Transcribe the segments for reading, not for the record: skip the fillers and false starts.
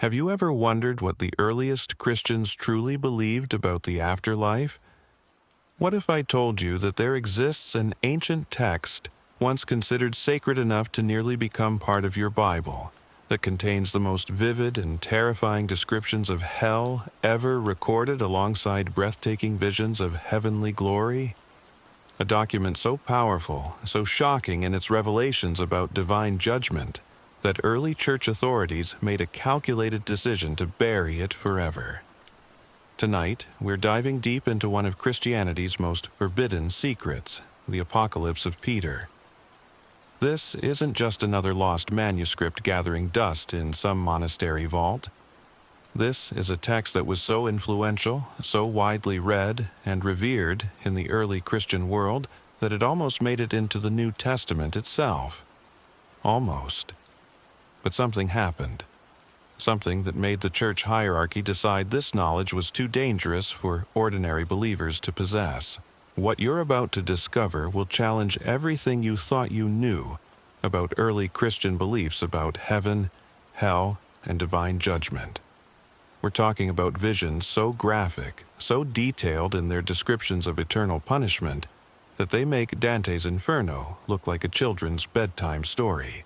Have you ever wondered what the earliest Christians truly believed about the afterlife? What if I told you that there exists an ancient text, once considered sacred enough to nearly become part of your Bible, that contains the most vivid and terrifying descriptions of hell ever recorded alongside breathtaking visions of heavenly glory? A document so powerful, so shocking in its revelations about divine judgment, that early church authorities made a calculated decision to bury it forever. Tonight, we're diving deep into one of Christianity's most forbidden secrets, the Apocalypse of Peter. This isn't just another lost manuscript gathering dust in some monastery vault. This is a text that was so influential, so widely read and revered in the early Christian world that it almost made it into the New Testament itself. Almost. But something happened. Something that made the church hierarchy decide this knowledge was too dangerous for ordinary believers to possess. What you're about to discover will challenge everything you thought you knew about early Christian beliefs about heaven, hell, and divine judgment. We're talking about visions so graphic, so detailed in their descriptions of eternal punishment, that they make Dante's Inferno look like a children's bedtime story.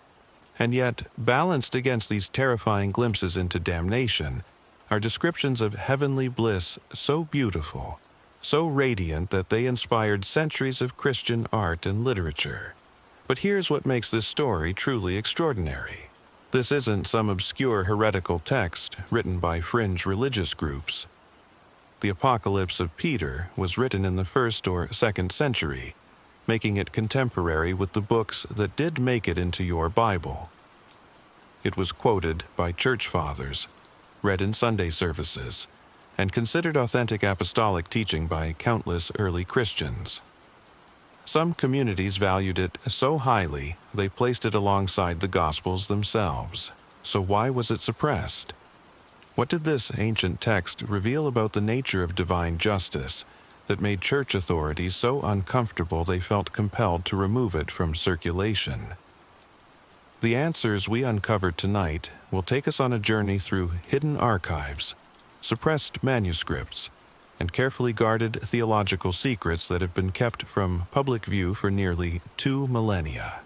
And yet, balanced against these terrifying glimpses into damnation, are descriptions of heavenly bliss so beautiful, so radiant that they inspired centuries of Christian art and literature. But here's what makes this story truly extraordinary. This isn't some obscure heretical text written by fringe religious groups. The Apocalypse of Peter was written in the 1st or 2nd century, making it contemporary with the books that did make it into your Bible. It was quoted by church fathers, read in Sunday services, and considered authentic apostolic teaching by countless early Christians. Some communities valued it so highly they placed it alongside the Gospels themselves. So why was it suppressed? What did this ancient text reveal about the nature of divine justice that made church authorities so uncomfortable they felt compelled to remove it from circulation? The answers we uncover tonight will take us on a journey through hidden archives, suppressed manuscripts, and carefully guarded theological secrets that have been kept from public view for nearly 2 millennia.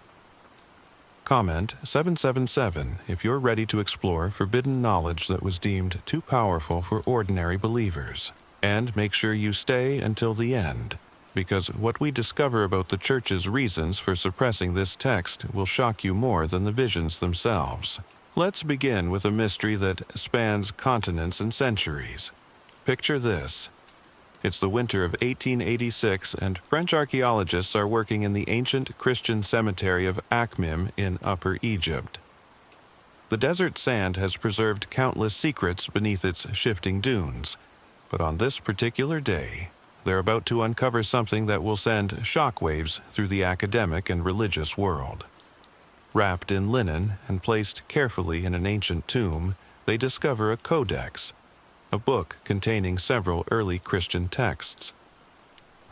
Comment 777 if you're ready to explore forbidden knowledge that was deemed too powerful for ordinary believers. And make sure you stay until the end, because what we discover about the Church's reasons for suppressing this text will shock you more than the visions themselves. Let's begin with a mystery that spans continents and centuries. Picture this. It's the winter of 1886, and French archaeologists are working in the ancient Christian cemetery of Akhmim in Upper Egypt. The desert sand has preserved countless secrets beneath its shifting dunes, but on this particular day, they're about to uncover something that will send shockwaves through the academic and religious world. Wrapped in linen and placed carefully in an ancient tomb, they discover a codex, a book containing several early Christian texts.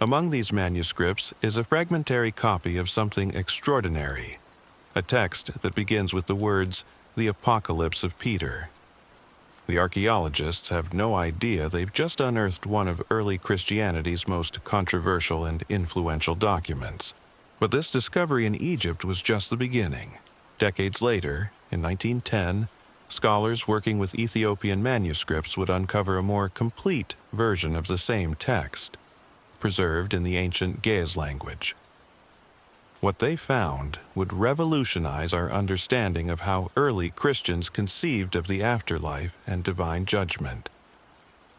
Among these manuscripts is a fragmentary copy of something extraordinary, a text that begins with the words, "The Apocalypse of Peter." The archaeologists have no idea they've just unearthed one of early Christianity's most controversial and influential documents. But this discovery in Egypt was just the beginning. Decades later, in 1910, scholars working with Ethiopian manuscripts would uncover a more complete version of the same text, preserved in the ancient Ge'ez language. What they found would revolutionize our understanding of how early Christians conceived of the afterlife and divine judgment.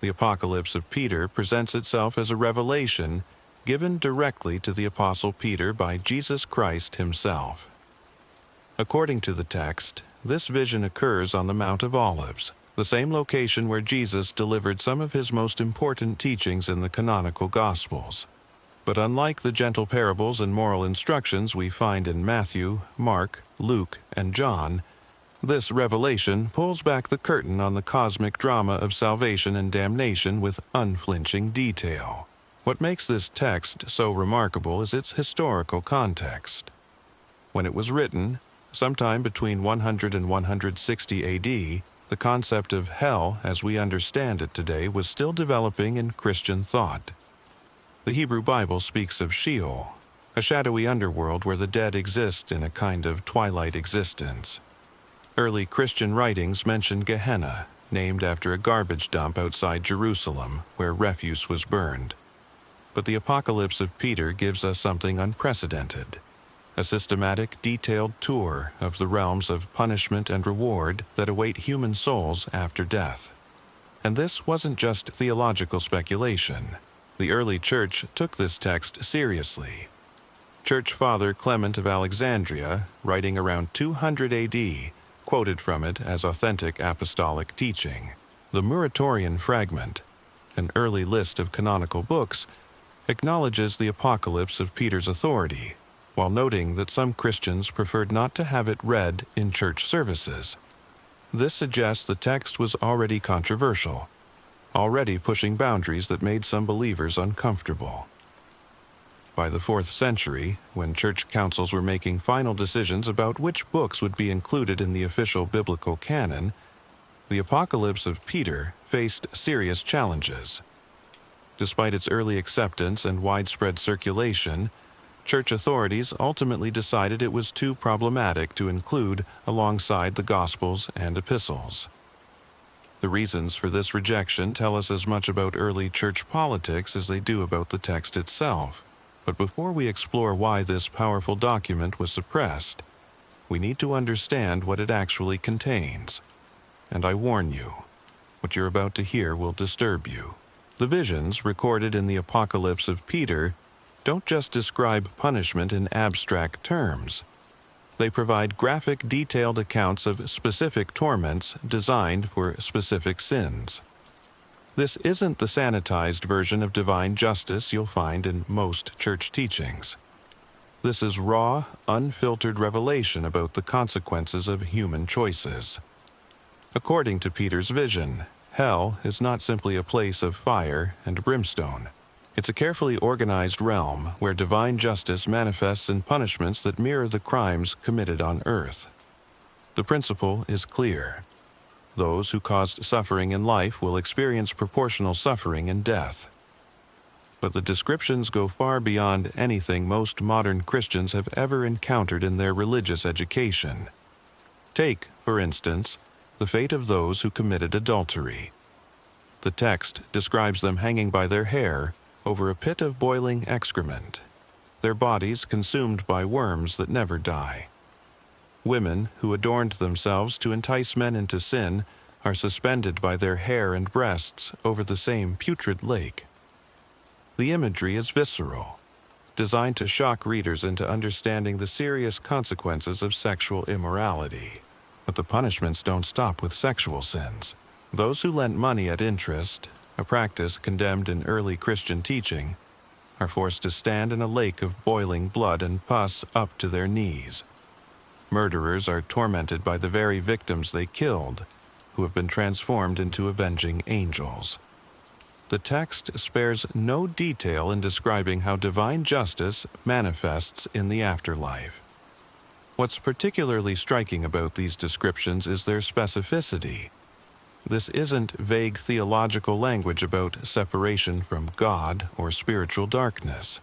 The Apocalypse of Peter presents itself as a revelation given directly to the Apostle Peter by Jesus Christ himself. According to the text, this vision occurs on the Mount of Olives, the same location where Jesus delivered some of his most important teachings in the canonical Gospels. But unlike the gentle parables and moral instructions we find in Matthew, Mark, Luke, and John, this revelation pulls back the curtain on the cosmic drama of salvation and damnation with unflinching detail. What makes this text so remarkable is its historical context. When it was written, sometime between 100 and 160 AD, the concept of hell as we understand it today was still developing in Christian thought. The Hebrew Bible speaks of Sheol, a shadowy underworld where the dead exist in a kind of twilight existence. Early Christian writings mention Gehenna, named after a garbage dump outside Jerusalem where refuse was burned. But the Apocalypse of Peter gives us something unprecedented, a systematic, detailed tour of the realms of punishment and reward that await human souls after death. And this wasn't just theological speculation. The early church took this text seriously. Church Father Clement of Alexandria, writing around 200 AD, quoted from it as authentic apostolic teaching. The Muratorian fragment, an early list of canonical books, acknowledges the Apocalypse of Peter's authority, while noting that some Christians preferred not to have it read in church services. This suggests the text was already controversial, already pushing boundaries that made some believers uncomfortable. By the 4th century, when church councils were making final decisions about which books would be included in the official biblical canon, the Apocalypse of Peter faced serious challenges. Despite its early acceptance and widespread circulation, church authorities ultimately decided it was too problematic to include alongside the Gospels and epistles. The reasons for this rejection tell us as much about early church politics as they do about the text itself. But before we explore why this powerful document was suppressed, we need to understand what it actually contains. And I warn you, what you're about to hear will disturb you. The visions recorded in the Apocalypse of Peter don't just describe punishment in abstract terms. They provide graphic, detailed accounts of specific torments designed for specific sins. This isn't the sanitized version of divine justice you'll find in most church teachings. This is raw, unfiltered revelation about the consequences of human choices. According to Peter's vision, hell is not simply a place of fire and brimstone. It's a carefully organized realm where divine justice manifests in punishments that mirror the crimes committed on earth. The principle is clear. Those who caused suffering in life will experience proportional suffering in death. But the descriptions go far beyond anything most modern Christians have ever encountered in their religious education. Take, for instance, the fate of those who committed adultery. The text describes them hanging by their hair over a pit of boiling excrement, their bodies consumed by worms that never die. Women who adorned themselves to entice men into sin are suspended by their hair and breasts over the same putrid lake. The imagery is visceral, designed to shock readers into understanding the serious consequences of sexual immorality. But the punishments don't stop with sexual sins. Those who lent money at interest, a practice condemned in early Christian teaching, are forced to stand in a lake of boiling blood and pus up to their knees. Murderers are tormented by the very victims they killed, who have been transformed into avenging angels. The text spares no detail in describing how divine justice manifests in the afterlife. What's particularly striking about these descriptions is their specificity. This isn't vague theological language about separation from God or spiritual darkness.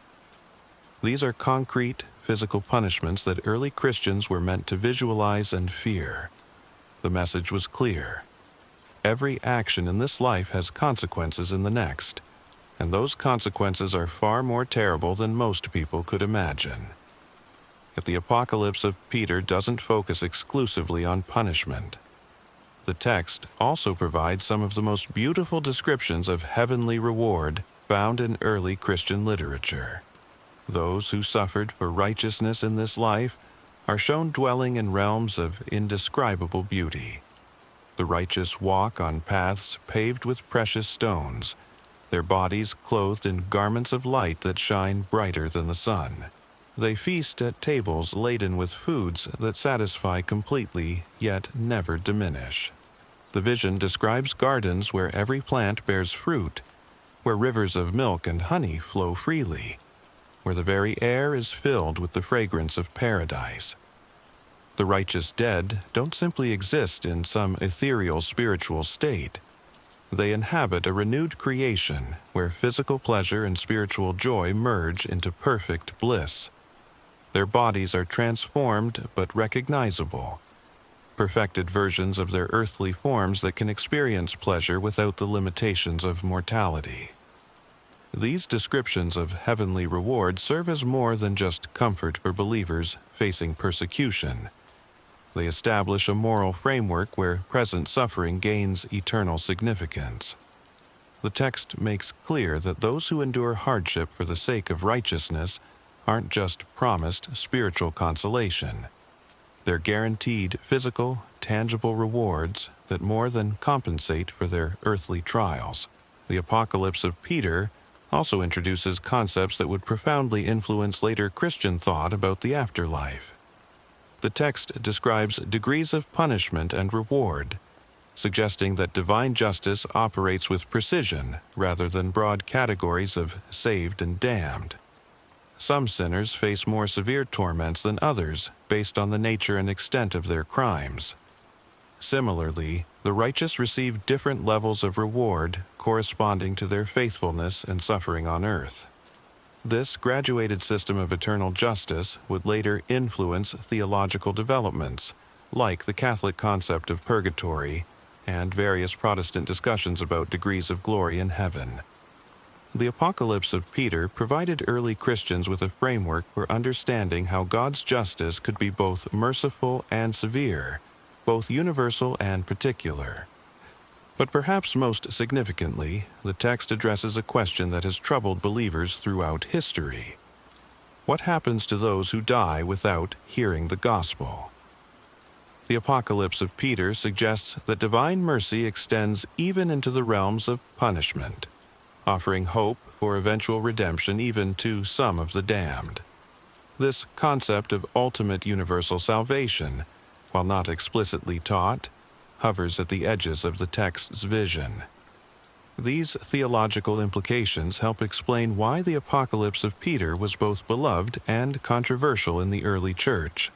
These are concrete, physical punishments that early Christians were meant to visualize and fear. The message was clear. Every action in this life has consequences in the next, and those consequences are far more terrible than most people could imagine. Yet the Apocalypse of Peter doesn't focus exclusively on punishment. The text also provides some of the most beautiful descriptions of heavenly reward found in early Christian literature. Those who suffered for righteousness in this life are shown dwelling in realms of indescribable beauty. The righteous walk on paths paved with precious stones, their bodies clothed in garments of light that shine brighter than the sun. They feast at tables laden with foods that satisfy completely yet never diminish. The vision describes gardens where every plant bears fruit, where rivers of milk and honey flow freely, where the very air is filled with the fragrance of paradise. The righteous dead don't simply exist in some ethereal spiritual state. They inhabit a renewed creation where physical pleasure and spiritual joy merge into perfect bliss. Their bodies are transformed but recognizable, perfected versions of their earthly forms that can experience pleasure without the limitations of mortality. These descriptions of heavenly reward serve as more than just comfort for believers facing persecution. They establish a moral framework where present suffering gains eternal significance. The text makes clear that those who endure hardship for the sake of righteousness aren't just promised spiritual consolation. They're guaranteed physical, tangible rewards that more than compensate for their earthly trials. The Apocalypse of Peter also introduces concepts that would profoundly influence later Christian thought about the afterlife. The text describes degrees of punishment and reward, suggesting that divine justice operates with precision rather than broad categories of saved and damned. Some sinners face more severe torments than others based on the nature and extent of their crimes. Similarly, the righteous receive different levels of reward corresponding to their faithfulness and suffering on earth. This graduated system of eternal justice would later influence theological developments, like the Catholic concept of purgatory and various Protestant discussions about degrees of glory in heaven. The Apocalypse of Peter provided early Christians with a framework for understanding how God's justice could be both merciful and severe, both universal and particular. But perhaps most significantly, the text addresses a question that has troubled believers throughout history. What happens to those who die without hearing the gospel? The Apocalypse of Peter suggests that divine mercy extends even into the realms of punishment, offering hope for eventual redemption even to some of the damned. This concept of ultimate universal salvation, while not explicitly taught, hovers at the edges of the text's vision. These theological implications help explain why the Apocalypse of Peter was both beloved and controversial in the early church.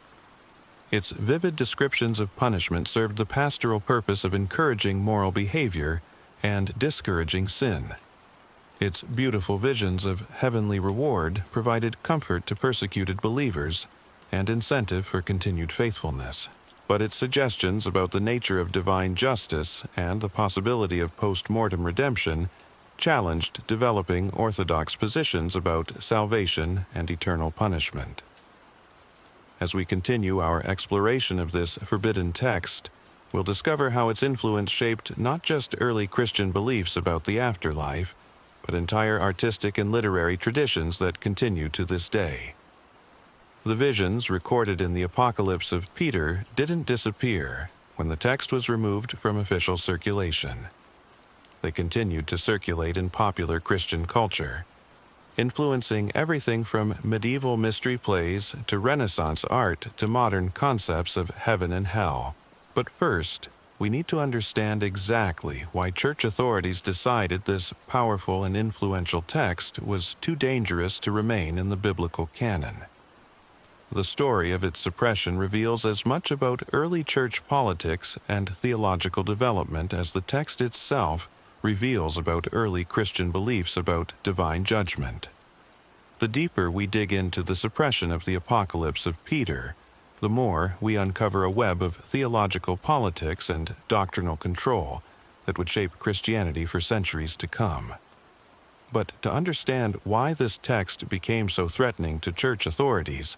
Its vivid descriptions of punishment served the pastoral purpose of encouraging moral behavior and discouraging sin. Its beautiful visions of heavenly reward provided comfort to persecuted believers and incentive for continued faithfulness. But its suggestions about the nature of divine justice and the possibility of post-mortem redemption challenged developing orthodox positions about salvation and eternal punishment. As we continue our exploration of this forbidden text, we'll discover how its influence shaped not just early Christian beliefs about the afterlife, but entire artistic and literary traditions that continue to this day. The visions recorded in the Apocalypse of Peter didn't disappear when the text was removed from official circulation. They continued to circulate in popular Christian culture, influencing everything from medieval mystery plays to Renaissance art to modern concepts of heaven and hell. But first, we need to understand exactly why church authorities decided this powerful and influential text was too dangerous to remain in the biblical canon. The story of its suppression reveals as much about early church politics and theological development as the text itself reveals about early Christian beliefs about divine judgment. The deeper we dig into the suppression of the Apocalypse of Peter, the more we uncover a web of theological politics and doctrinal control that would shape Christianity for centuries to come. But to understand why this text became so threatening to church authorities,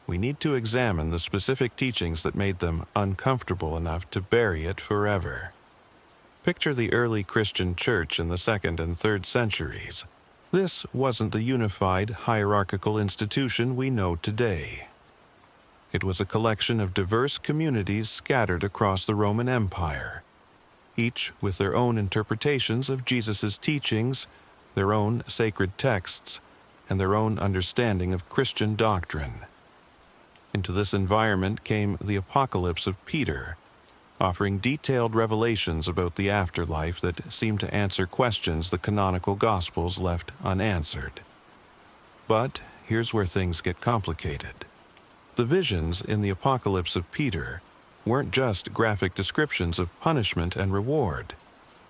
we need to examine the specific teachings that made them uncomfortable enough to bury it forever. Picture the early Christian church in the 2nd and 3rd centuries. This wasn't the unified, hierarchical institution we know today. It was a collection of diverse communities scattered across the Roman Empire, each with their own interpretations of Jesus' teachings, their own sacred texts, and their own understanding of Christian doctrine. Into this environment came the Apocalypse of Peter, offering detailed revelations about the afterlife that seemed to answer questions the canonical Gospels left unanswered. But here's where things get complicated. The visions in the Apocalypse of Peter weren't just graphic descriptions of punishment and reward.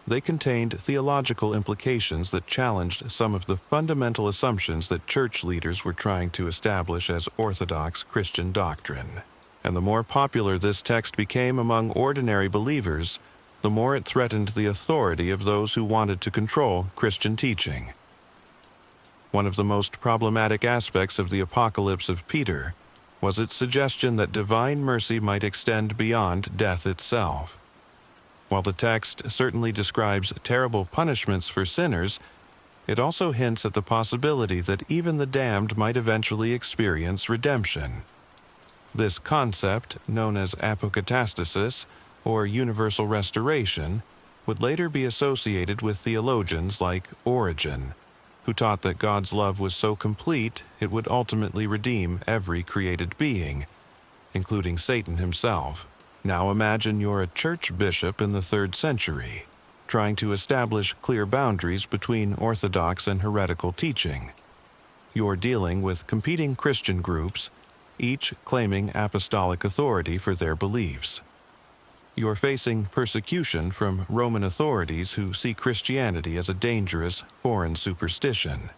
They contained theological implications that challenged some of the fundamental assumptions that church leaders were trying to establish as orthodox Christian doctrine. And the more popular this text became among ordinary believers, the more it threatened the authority of those who wanted to control Christian teaching. One of the most problematic aspects of the Apocalypse of Peter was its suggestion that divine mercy might extend beyond death itself. While the text certainly describes terrible punishments for sinners, it also hints at the possibility that even the damned might eventually experience redemption. This concept, known as apocatastasis, or universal restoration, would later be associated with theologians like Origen, who taught that God's love was so complete it would ultimately redeem every created being, including Satan himself. Now imagine you're a church bishop in the 3rd century, trying to establish clear boundaries between orthodox and heretical teaching. You're dealing with competing Christian groups, each claiming apostolic authority for their beliefs. You're facing persecution from Roman authorities who see Christianity as a dangerous, foreign superstition.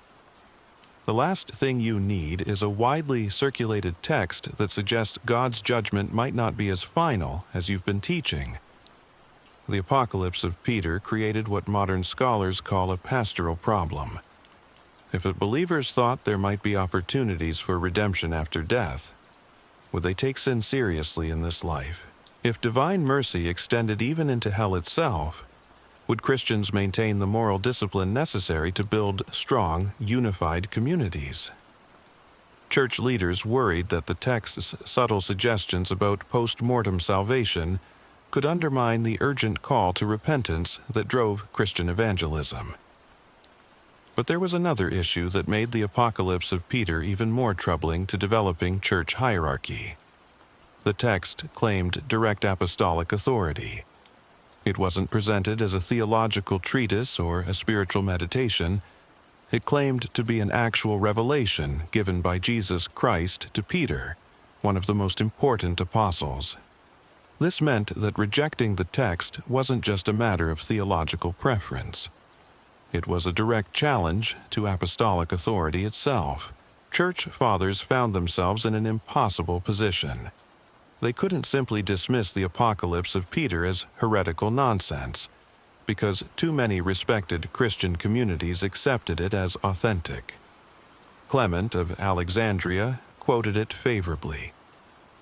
The last thing you need is a widely circulated text that suggests God's judgment might not be as final as you've been teaching. The Apocalypse of Peter created what modern scholars call a pastoral problem. If believers thought there might be opportunities for redemption after death, would they take sin seriously in this life? If divine mercy extended even into hell itself, would Christians maintain the moral discipline necessary to build strong, unified communities? Church leaders worried that the text's subtle suggestions about post-mortem salvation could undermine the urgent call to repentance that drove Christian evangelism. But there was another issue that made the Apocalypse of Peter even more troubling to developing church hierarchy. The text claimed direct apostolic authority. It wasn't presented as a theological treatise or a spiritual meditation. It claimed to be an actual revelation given by Jesus Christ to Peter, one of the most important apostles. This meant that rejecting the text wasn't just a matter of theological preference. It was a direct challenge to apostolic authority itself. Church fathers found themselves in an impossible position. They couldn't simply dismiss the Apocalypse of Peter as heretical nonsense, because too many respected Christian communities accepted it as authentic. Clement of Alexandria quoted it favorably.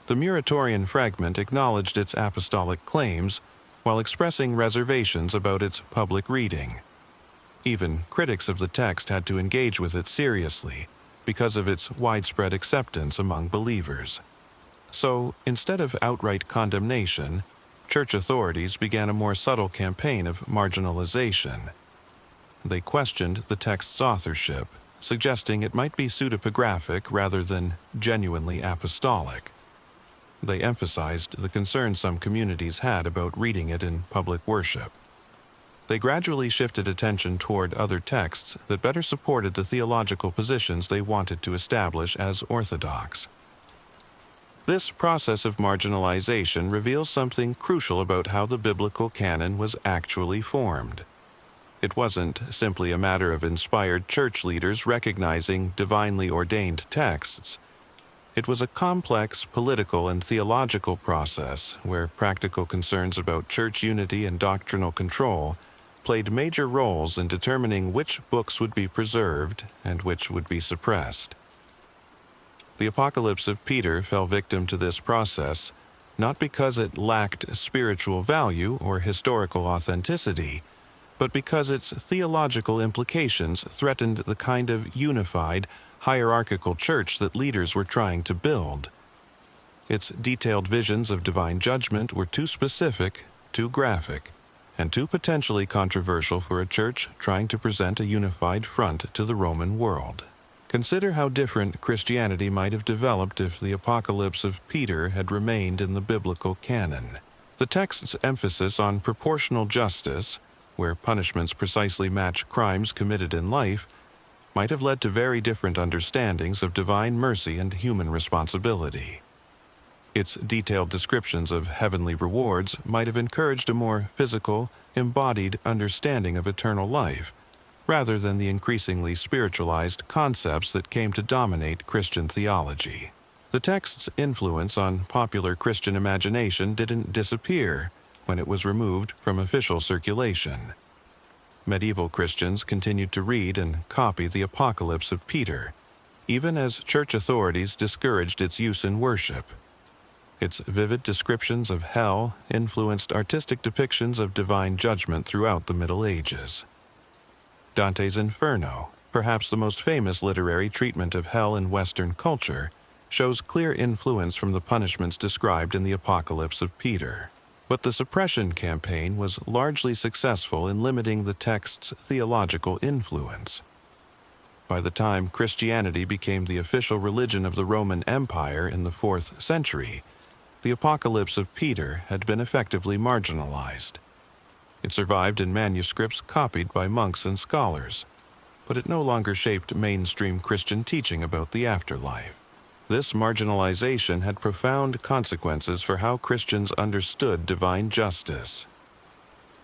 The Muratorian fragment acknowledged its apostolic claims while expressing reservations about its public reading. Even critics of the text had to engage with it seriously because of its widespread acceptance among believers. So, instead of outright condemnation, church authorities began a more subtle campaign of marginalization. They questioned the text's authorship, suggesting it might be pseudepigraphic rather than genuinely apostolic. They emphasized the concern some communities had about reading it in public worship. They gradually shifted attention toward other texts that better supported the theological positions they wanted to establish as orthodox. This process of marginalization reveals something crucial about how the biblical canon was actually formed. It wasn't simply a matter of inspired church leaders recognizing divinely ordained texts. It was a complex political and theological process where practical concerns about church unity and doctrinal control played major roles in determining which books would be preserved and which would be suppressed. The Apocalypse of Peter fell victim to this process, not because it lacked spiritual value or historical authenticity, but because its theological implications threatened the kind of unified, hierarchical church that leaders were trying to build. Its detailed visions of divine judgment were too specific, too graphic, and too potentially controversial for a church trying to present a unified front to the Roman world. Consider how different Christianity might have developed if the Apocalypse of Peter had remained in the biblical canon. The text's emphasis on proportional justice, where punishments precisely match crimes committed in life, might have led to very different understandings of divine mercy and human responsibility. Its detailed descriptions of heavenly rewards might have encouraged a more physical, embodied understanding of eternal life, rather than the increasingly spiritualized concepts that came to dominate Christian theology. The text's influence on popular Christian imagination didn't disappear when it was removed from official circulation. Medieval Christians continued to read and copy the Apocalypse of Peter, even as church authorities discouraged its use in worship. Its vivid descriptions of hell influenced artistic depictions of divine judgment throughout the Middle Ages. Dante's Inferno, perhaps the most famous literary treatment of hell in Western culture, shows clear influence from the punishments described in the Apocalypse of Peter. But the suppression campaign was largely successful in limiting the text's theological influence. By the time Christianity became the official religion of the Roman Empire in the 4th century, the Apocalypse of Peter had been effectively marginalized. It survived in manuscripts copied by monks and scholars, but it no longer shaped mainstream Christian teaching about the afterlife. This marginalization had profound consequences for how Christians understood divine justice.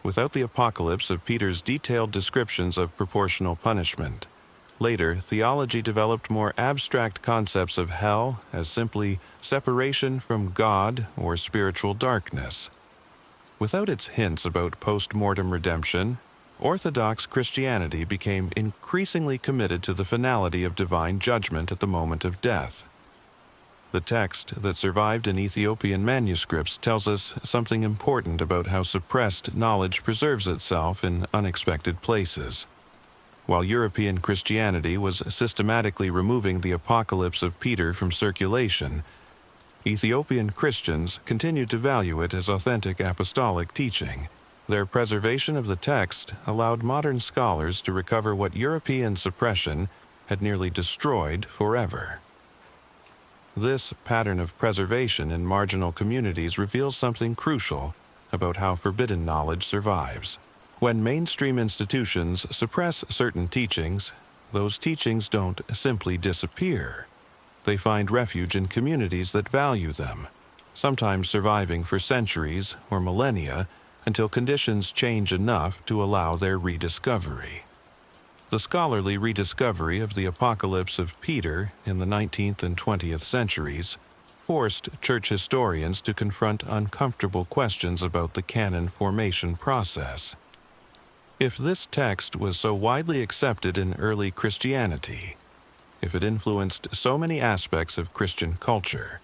Without the Apocalypse of Peter's detailed descriptions of proportional punishment, later theology developed more abstract concepts of hell as simply separation from God or spiritual darkness. Without its hints about post-mortem redemption, Orthodox Christianity became increasingly committed to the finality of divine judgment at the moment of death. The text that survived in Ethiopian manuscripts tells us something important about how suppressed knowledge preserves itself in unexpected places. While European Christianity was systematically removing the Apocalypse of Peter from circulation, Ethiopian Christians continued to value it as authentic apostolic teaching. Their preservation of the text allowed modern scholars to recover what European suppression had nearly destroyed forever. This pattern of preservation in marginal communities reveals something crucial about how forbidden knowledge survives. When mainstream institutions suppress certain teachings, those teachings don't simply disappear. They find refuge in communities that value them, sometimes surviving for centuries or millennia until conditions change enough to allow their rediscovery. The scholarly rediscovery of the Apocalypse of Peter in the 19th and 20th centuries forced church historians to confront uncomfortable questions about the canon formation process. If this text was so widely accepted in early Christianity, if it influenced so many aspects of Christian culture,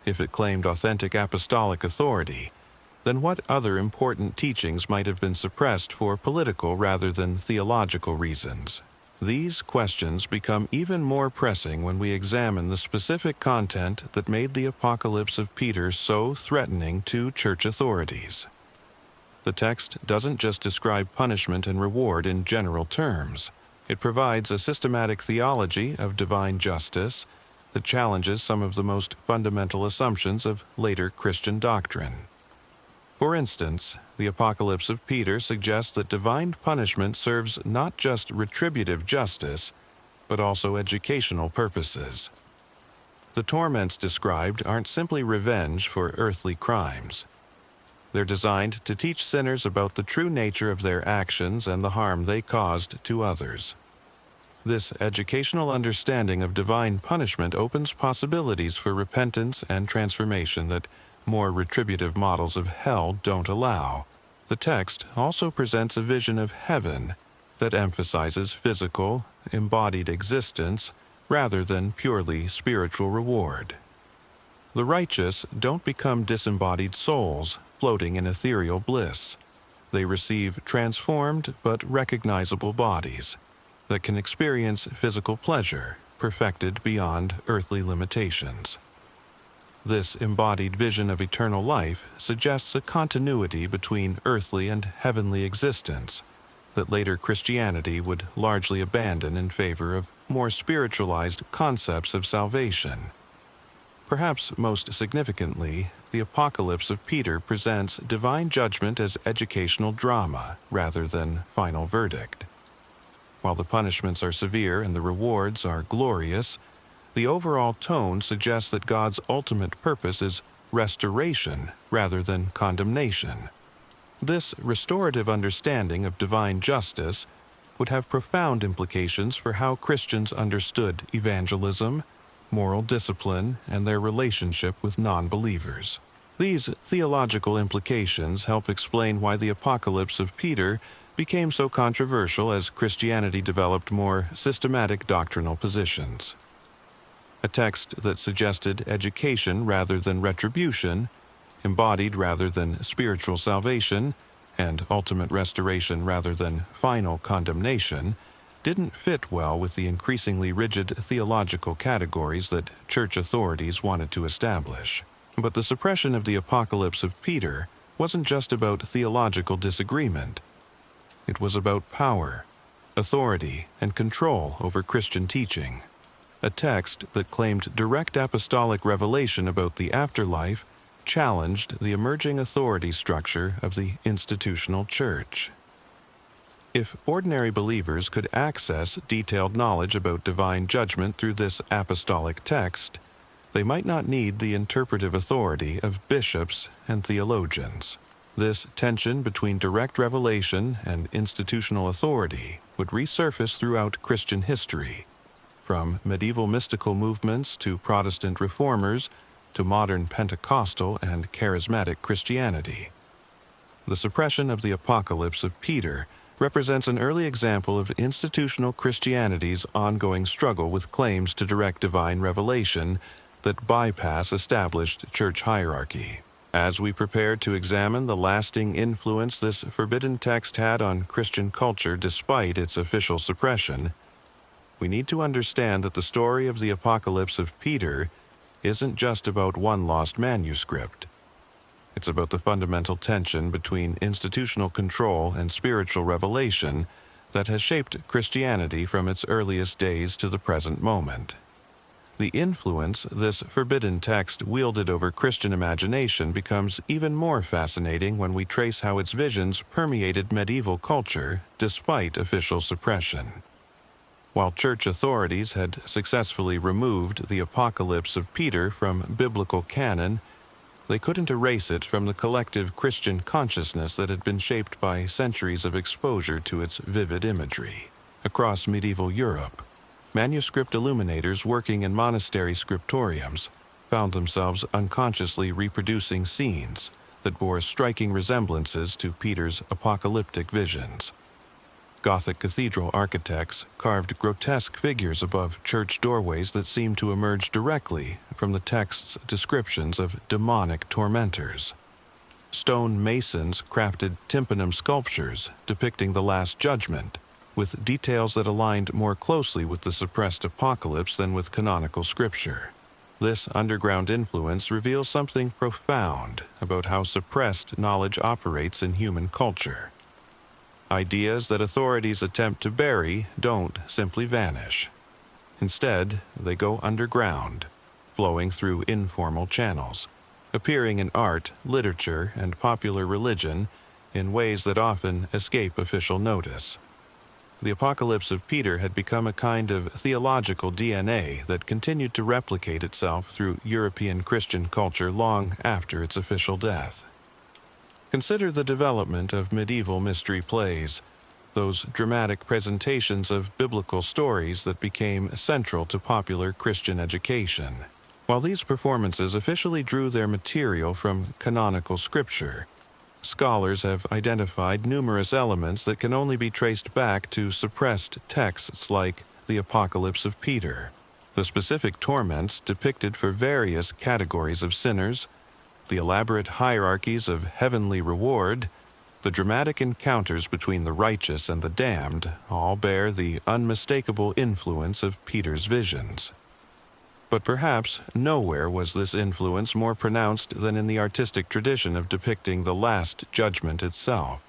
if it claimed authentic apostolic authority, then what other important teachings might have been suppressed for political rather than theological reasons? These questions become even more pressing when we examine the specific content that made the Apocalypse of Peter so threatening to church authorities. The text doesn't just describe punishment and reward in general terms. It provides a systematic theology of divine justice that challenges some of the most fundamental assumptions of later Christian doctrine. For instance, the Apocalypse of Peter suggests that divine punishment serves not just retributive justice, but also educational purposes. The torments described aren't simply revenge for earthly crimes. They're designed to teach sinners about the true nature of their actions and the harm they caused to others. This educational understanding of divine punishment opens possibilities for repentance and transformation that more retributive models of hell don't allow. The text also presents a vision of heaven that emphasizes physical, embodied existence rather than purely spiritual reward. The righteous don't become disembodied souls floating in ethereal bliss. They receive transformed but recognizable bodies that can experience physical pleasure, perfected beyond earthly limitations. This embodied vision of eternal life suggests a continuity between earthly and heavenly existence that later Christianity would largely abandon in favor of more spiritualized concepts of salvation. Perhaps most significantly, the Apocalypse of Peter presents divine judgment as educational drama rather than final verdict. While the punishments are severe and the rewards are glorious, The overall tone suggests that God's ultimate purpose is restoration rather than condemnation. This restorative understanding of divine justice would have profound implications for how Christians understood evangelism, moral discipline, and their relationship with non-believers. These theological implications help explain why the Apocalypse of Peter became so controversial as Christianity developed more systematic doctrinal positions. A text that suggested education rather than retribution, embodied rather than spiritual salvation, and ultimate restoration rather than final condemnation, didn't fit well with the increasingly rigid theological categories that church authorities wanted to establish. But the suppression of the Apocalypse of Peter wasn't just about theological disagreement. It was about power, authority, and control over Christian teaching. A text that claimed direct apostolic revelation about the afterlife challenged the emerging authority structure of the institutional church. If ordinary believers could access detailed knowledge about divine judgment through this apostolic text, they might not need the interpretive authority of bishops and theologians. This tension between direct revelation and institutional authority would resurface throughout Christian history, from medieval mystical movements to Protestant reformers to modern Pentecostal and charismatic Christianity. The suppression of the Apocalypse of Peter represents an early example of institutional Christianity's ongoing struggle with claims to direct divine revelation that bypass established church hierarchy. As we prepare to examine the lasting influence this forbidden text had on Christian culture despite its official suppression, we need to understand that the story of the Apocalypse of Peter isn't just about one lost manuscript. It's about the fundamental tension between institutional control and spiritual revelation that has shaped Christianity from its earliest days to the present moment. The influence this forbidden text wielded over Christian imagination becomes even more fascinating when we trace how its visions permeated medieval culture despite official suppression. While church authorities had successfully removed the Apocalypse of Peter from biblical canon, they couldn't erase it from the collective Christian consciousness that had been shaped by centuries of exposure to its vivid imagery. Across medieval Europe, manuscript illuminators working in monastery scriptoriums found themselves unconsciously reproducing scenes that bore striking resemblances to Peter's apocalyptic visions. Gothic cathedral architects carved grotesque figures above church doorways that seemed to emerge directly from the text's descriptions of demonic tormentors. Stone masons crafted tympanum sculptures depicting the Last Judgment, with details that aligned more closely with the suppressed apocalypse than with canonical scripture. This underground influence reveals something profound about how suppressed knowledge operates in human culture. Ideas that authorities attempt to bury don't simply vanish. Instead, they go underground, flowing through informal channels, appearing in art, literature, and popular religion in ways that often escape official notice. The Apocalypse of Peter had become a kind of theological DNA that continued to replicate itself through European Christian culture long after its official death. Consider the development of medieval mystery plays, those dramatic presentations of biblical stories that became central to popular Christian education. While these performances officially drew their material from canonical scripture, scholars have identified numerous elements that can only be traced back to suppressed texts like the Apocalypse of Peter. The specific torments depicted for various categories of sinners, the elaborate hierarchies of heavenly reward, the dramatic encounters between the righteous and the damned all bear the unmistakable influence of Peter's visions. But perhaps nowhere was this influence more pronounced than in the artistic tradition of depicting the Last Judgment itself.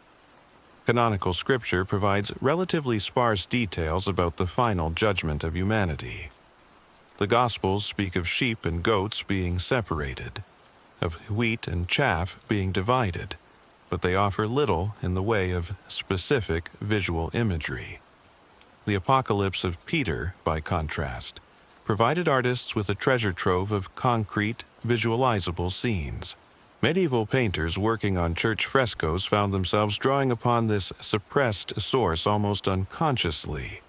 Canonical scripture provides relatively sparse details about the final judgment of humanity. The Gospels speak of sheep and goats being separated, of wheat and chaff being divided, but they offer little in the way of specific visual imagery. The Apocalypse of Peter, by contrast, provided artists with a treasure trove of concrete, visualizable scenes. Medieval painters working on church frescoes found themselves drawing upon this suppressed source almost unconsciously.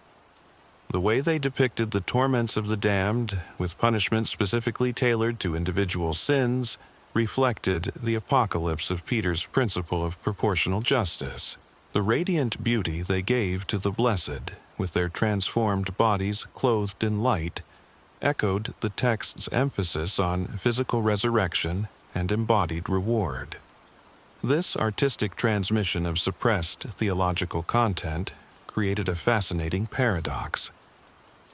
The way they depicted the torments of the damned, with punishment specifically tailored to individual sins, reflected the apocalypse of Peter's principle of proportional justice. The radiant beauty they gave to the blessed, with their transformed bodies clothed in light, echoed the text's emphasis on physical resurrection and embodied reward. This artistic transmission of suppressed theological content created a fascinating paradox.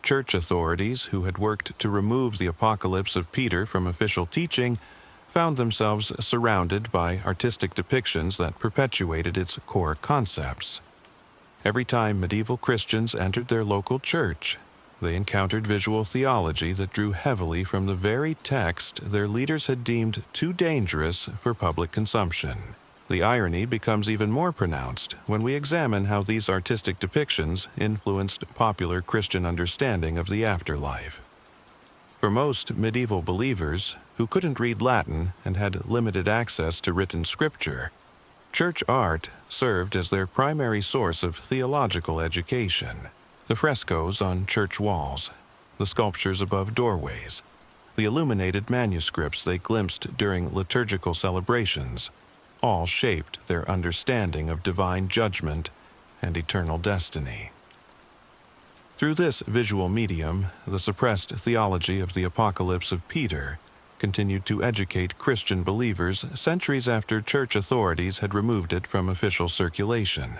Church authorities who had worked to remove the apocalypse of Peter from official teaching found themselves surrounded by artistic depictions that perpetuated its core concepts. Every time medieval Christians entered their local church, they encountered visual theology that drew heavily from the very text their leaders had deemed too dangerous for public consumption. The irony becomes even more pronounced when we examine how these artistic depictions influenced popular Christian understanding of the afterlife. For most medieval believers who couldn't read Latin and had limited access to written scripture, church art served as their primary source of theological education. The frescoes on church walls, the sculptures above doorways, the illuminated manuscripts they glimpsed during liturgical celebrations, all shaped their understanding of divine judgment and eternal destiny. Through this visual medium, the suppressed theology of the apocalypse of Peter continued to educate Christian believers centuries after church authorities had removed it from official circulation.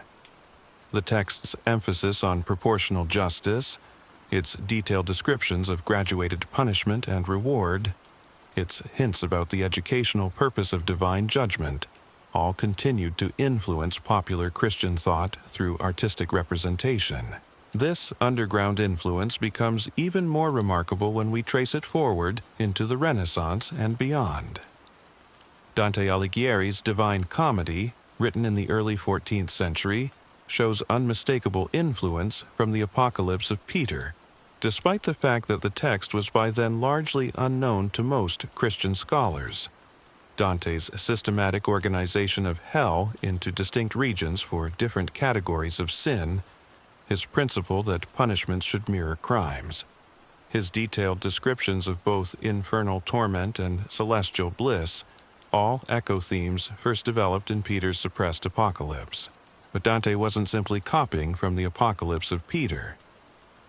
The text's emphasis on proportional justice, its detailed descriptions of graduated punishment and reward, its hints about the educational purpose of divine judgment, all continued to influence popular Christian thought through artistic representation. This underground influence becomes even more remarkable when we trace it forward into the Renaissance and beyond. Dante Alighieri's Divine Comedy, written in the early 14th century, shows unmistakable influence from the Apocalypse of Peter, despite the fact that the text was by then largely unknown to most Christian scholars. Dante's systematic organization of hell into distinct regions for different categories of sin, his principle that punishments should mirror crimes, his detailed descriptions of both infernal torment and celestial bliss, all echo themes first developed in Peter's suppressed apocalypse. But Dante wasn't simply copying from the Apocalypse of Peter.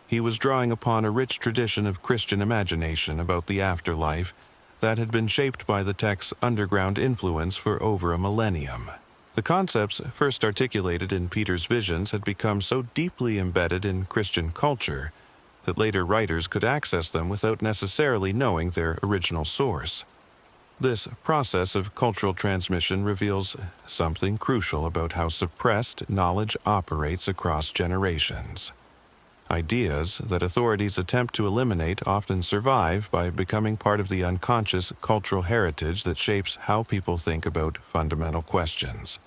He was drawing upon a rich tradition of Christian imagination about the afterlife that had been shaped by the text's underground influence for over a millennium. The concepts first articulated in Peter's visions had become so deeply embedded in Christian culture that later writers could access them without necessarily knowing their original source. This process of cultural transmission reveals something crucial about how suppressed knowledge operates across generations. Ideas that authorities attempt to eliminate often survive by becoming part of the unconscious cultural heritage that shapes how people think about fundamental questions.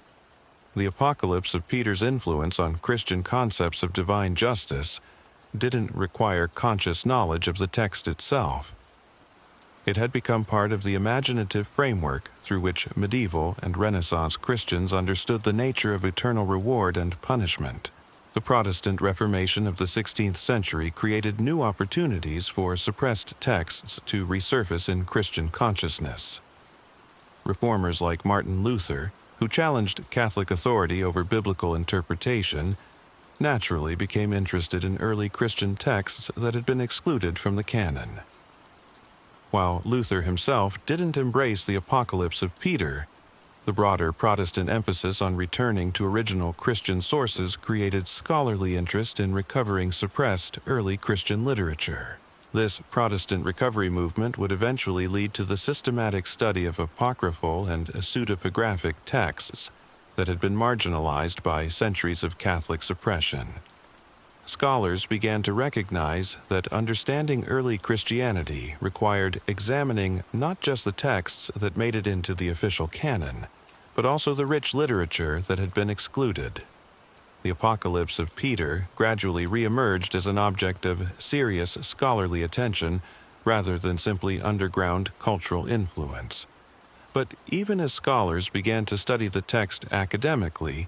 The Apocalypse of Peter's influence on Christian concepts of divine justice didn't require conscious knowledge of the text itself. It had become part of the imaginative framework through which medieval and Renaissance Christians understood the nature of eternal reward and punishment. The Protestant Reformation of the 16th century created new opportunities for suppressed texts to resurface in Christian consciousness. Reformers like Martin Luther, who challenged Catholic authority over biblical interpretation, naturally became interested in early Christian texts that had been excluded from the canon. While Luther himself didn't embrace the Apocalypse of Peter, the broader Protestant emphasis on returning to original Christian sources created scholarly interest in recovering suppressed early Christian literature. This Protestant recovery movement would eventually lead to the systematic study of apocryphal and pseudepigraphic texts that had been marginalized by centuries of Catholic suppression. Scholars began to recognize that understanding early Christianity required examining not just the texts that made it into the official canon, but also the rich literature that had been excluded. the Apocalypse of Peter gradually re-emerged as an object of serious scholarly attention rather than simply underground cultural influence. But even as scholars began to study the text academically,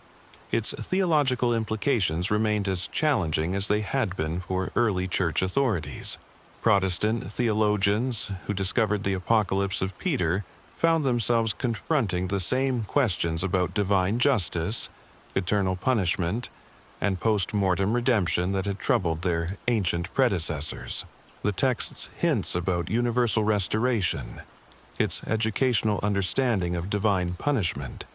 its theological implications remained as challenging as they had been for early church authorities. Protestant theologians who discovered the Apocalypse of Peter found themselves confronting the same questions about divine justice, eternal punishment, and post-mortem redemption that had troubled their ancient predecessors. The text's hints about universal restoration, its educational understanding of divine punishment,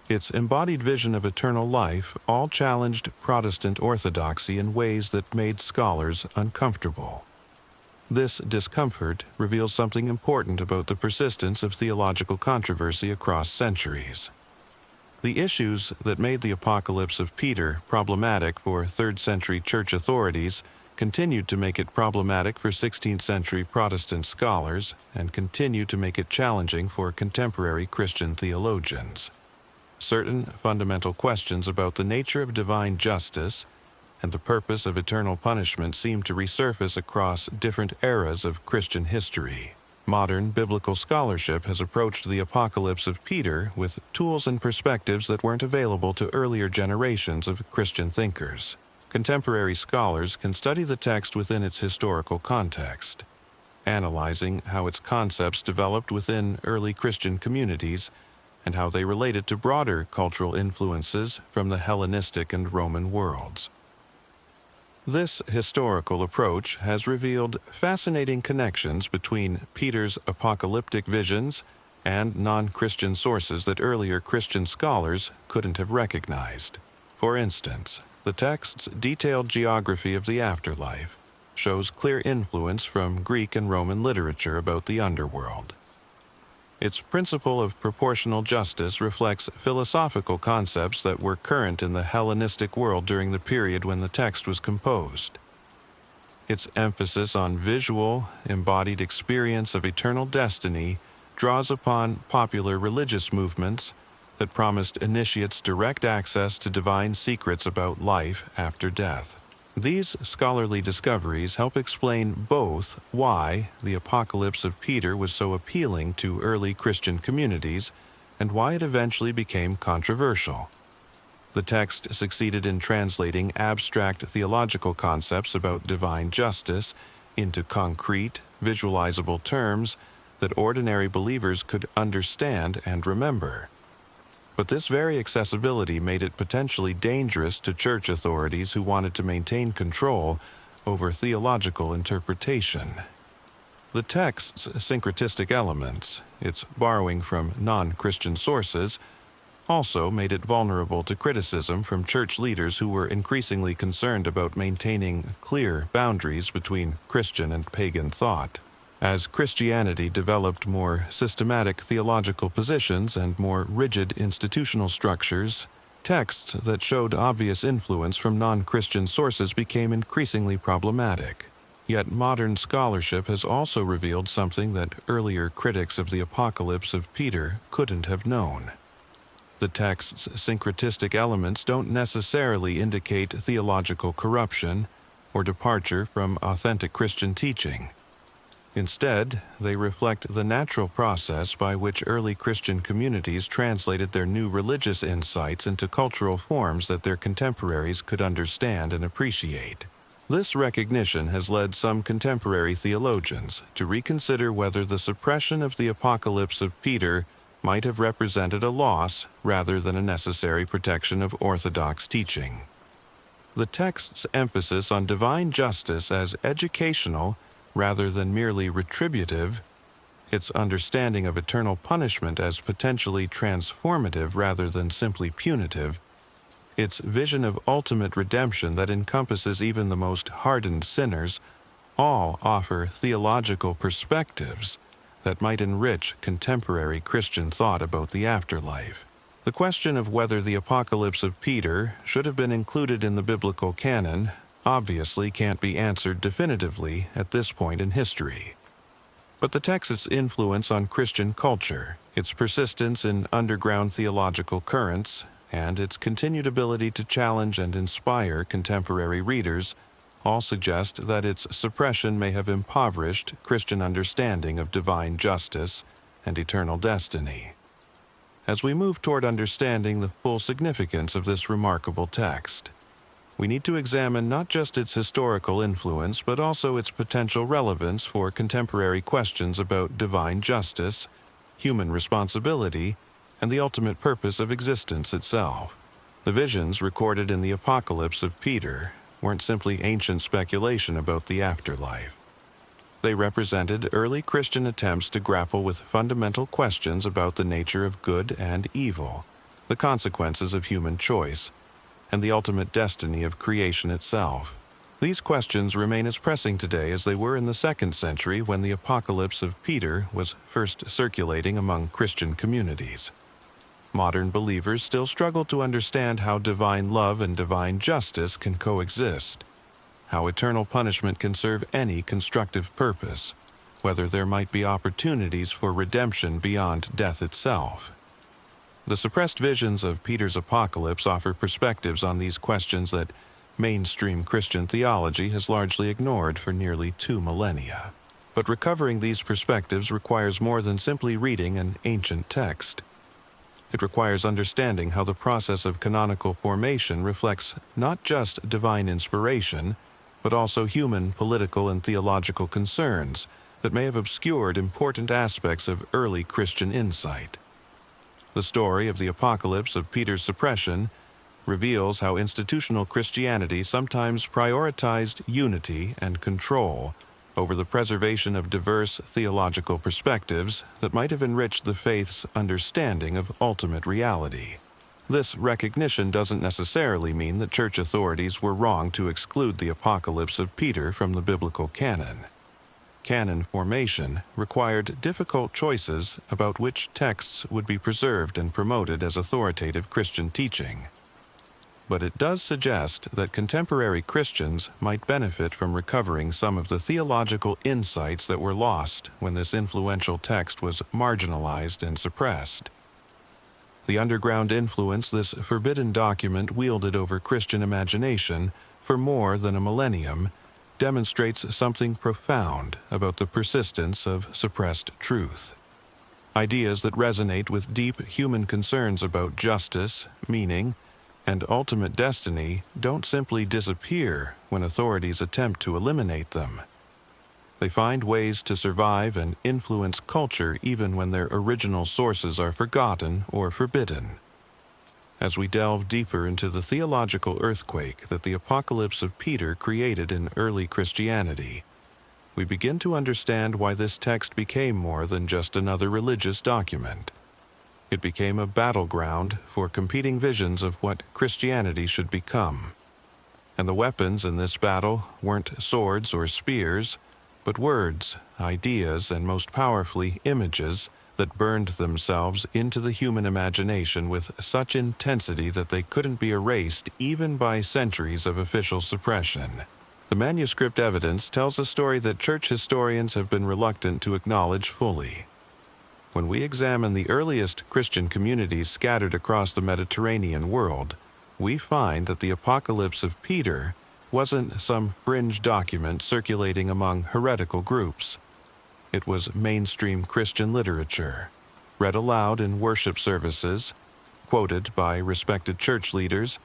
its embodied vision of eternal life all challenged Protestant orthodoxy in ways that made scholars uncomfortable. This discomfort reveals something important about the persistence of theological controversy across centuries. The issues that made the Apocalypse of Peter problematic for 3rd century church authorities continued to make it problematic for 16th century Protestant scholars and continue to make it challenging for contemporary Christian theologians. Certain fundamental questions about the nature of divine justice and the purpose of eternal punishment seem to resurface across different eras of Christian history. Modern biblical scholarship has approached the Apocalypse of Peter with tools and perspectives that weren't available to earlier generations of Christian thinkers. Contemporary scholars can study the text within its historical context, analyzing how its concepts developed within early Christian communities and how they related to broader cultural influences from the Hellenistic and Roman worlds. This historical approach has revealed fascinating connections between Peter's apocalyptic visions and non-Christian sources that earlier Christian scholars couldn't have recognized. For instance, the text's detailed geography of the afterlife shows clear influence from Greek and Roman literature about the underworld. Its principle of proportional justice reflects philosophical concepts that were current in the Hellenistic world during the period when the text was composed. Its emphasis on visual, embodied experience of eternal destiny draws upon popular religious movements that promised initiates direct access to divine secrets about life after death. These scholarly discoveries help explain both why the Apocalypse of Peter was so appealing to early Christian communities and why it eventually became controversial. The text succeeded in translating abstract theological concepts about divine justice into concrete, visualizable terms that ordinary believers could understand and remember. But this very accessibility made it potentially dangerous to church authorities who wanted to maintain control over theological interpretation. The text's syncretistic elements, its borrowing from non-Christian sources, also made it vulnerable to criticism from church leaders who were increasingly concerned about maintaining clear boundaries between Christian and pagan thought. As Christianity developed more systematic theological positions and more rigid institutional structures, texts that showed obvious influence from non-Christian sources became increasingly problematic. Yet modern scholarship has also revealed something that earlier critics of the Apocalypse of Peter couldn't have known. The text's syncretistic elements don't necessarily indicate theological corruption or departure from authentic Christian teaching. Instead, they reflect the natural process by which early Christian communities translated their new religious insights into cultural forms that their contemporaries could understand and appreciate. This recognition has led some contemporary theologians to reconsider whether the suppression of the Apocalypse of Peter might have represented a loss rather than a necessary protection of orthodox teaching. The text's emphasis on divine justice as educational rather than merely retributive, its understanding of eternal punishment as potentially transformative rather than simply punitive, its vision of ultimate redemption that encompasses even the most hardened sinners, all offer theological perspectives that might enrich contemporary Christian thought about the afterlife. The question of whether the Apocalypse of Peter should have been included in the biblical canon obviously can't be answered definitively at this point in history. But the text's influence on Christian culture, its persistence in underground theological currents, and its continued ability to challenge and inspire contemporary readers all suggest that its suppression may have impoverished Christian understanding of divine justice and eternal destiny. As we move toward understanding the full significance of this remarkable text, we need to examine not just its historical influence, but also its potential relevance for contemporary questions about divine justice, human responsibility, and the ultimate purpose of existence itself. The visions recorded in the Apocalypse of Peter weren't simply ancient speculation about the afterlife. They represented early Christian attempts to grapple with fundamental questions about the nature of good and evil, the consequences of human choice, and the ultimate destiny of creation itself. These questions remain as pressing today as they were in the 2nd century when the Apocalypse of Peter was first circulating among Christian communities. Modern believers still struggle to understand how divine love and divine justice can coexist, how eternal punishment can serve any constructive purpose, whether there might be opportunities for redemption beyond death itself. The suppressed visions of Peter's Apocalypse offer perspectives on these questions that mainstream Christian theology has largely ignored for nearly 2 millennia. But recovering these perspectives requires more than simply reading an ancient text. It requires understanding how the process of canonical formation reflects not just divine inspiration, but also human political and theological concerns that may have obscured important aspects of early Christian insight. The story of the Apocalypse of Peter's suppression reveals how institutional Christianity sometimes prioritized unity and control over the preservation of diverse theological perspectives that might have enriched the faith's understanding of ultimate reality. This recognition doesn't necessarily mean that church authorities were wrong to exclude the Apocalypse of Peter from the biblical canon. Canon formation required difficult choices about which texts would be preserved and promoted as authoritative Christian teaching. But it does suggest that contemporary Christians might benefit from recovering some of the theological insights that were lost when this influential text was marginalized and suppressed. The underground influence this forbidden document wielded over Christian imagination for more than a millennium demonstrates something profound about the persistence of suppressed truth. Ideas that resonate with deep human concerns about justice, meaning, and ultimate destiny don't simply disappear when authorities attempt to eliminate them. They find ways to survive and influence culture even when their original sources are forgotten or forbidden. As we delve deeper into the theological earthquake that the Apocalypse of Peter created in early Christianity, we begin to understand why this text became more than just another religious document. It became a battleground for competing visions of what Christianity should become. And the weapons in this battle weren't swords or spears, but words, ideas, and most powerfully, images that burned themselves into the human imagination with such intensity that they couldn't be erased even by centuries of official suppression. The manuscript evidence tells a story that church historians have been reluctant to acknowledge fully. When we examine the earliest Christian communities scattered across the Mediterranean world, we find that the Apocalypse of Peter wasn't some fringe document circulating among heretical groups. It was mainstream Christian literature, read aloud in worship services, quoted by respected church leaders,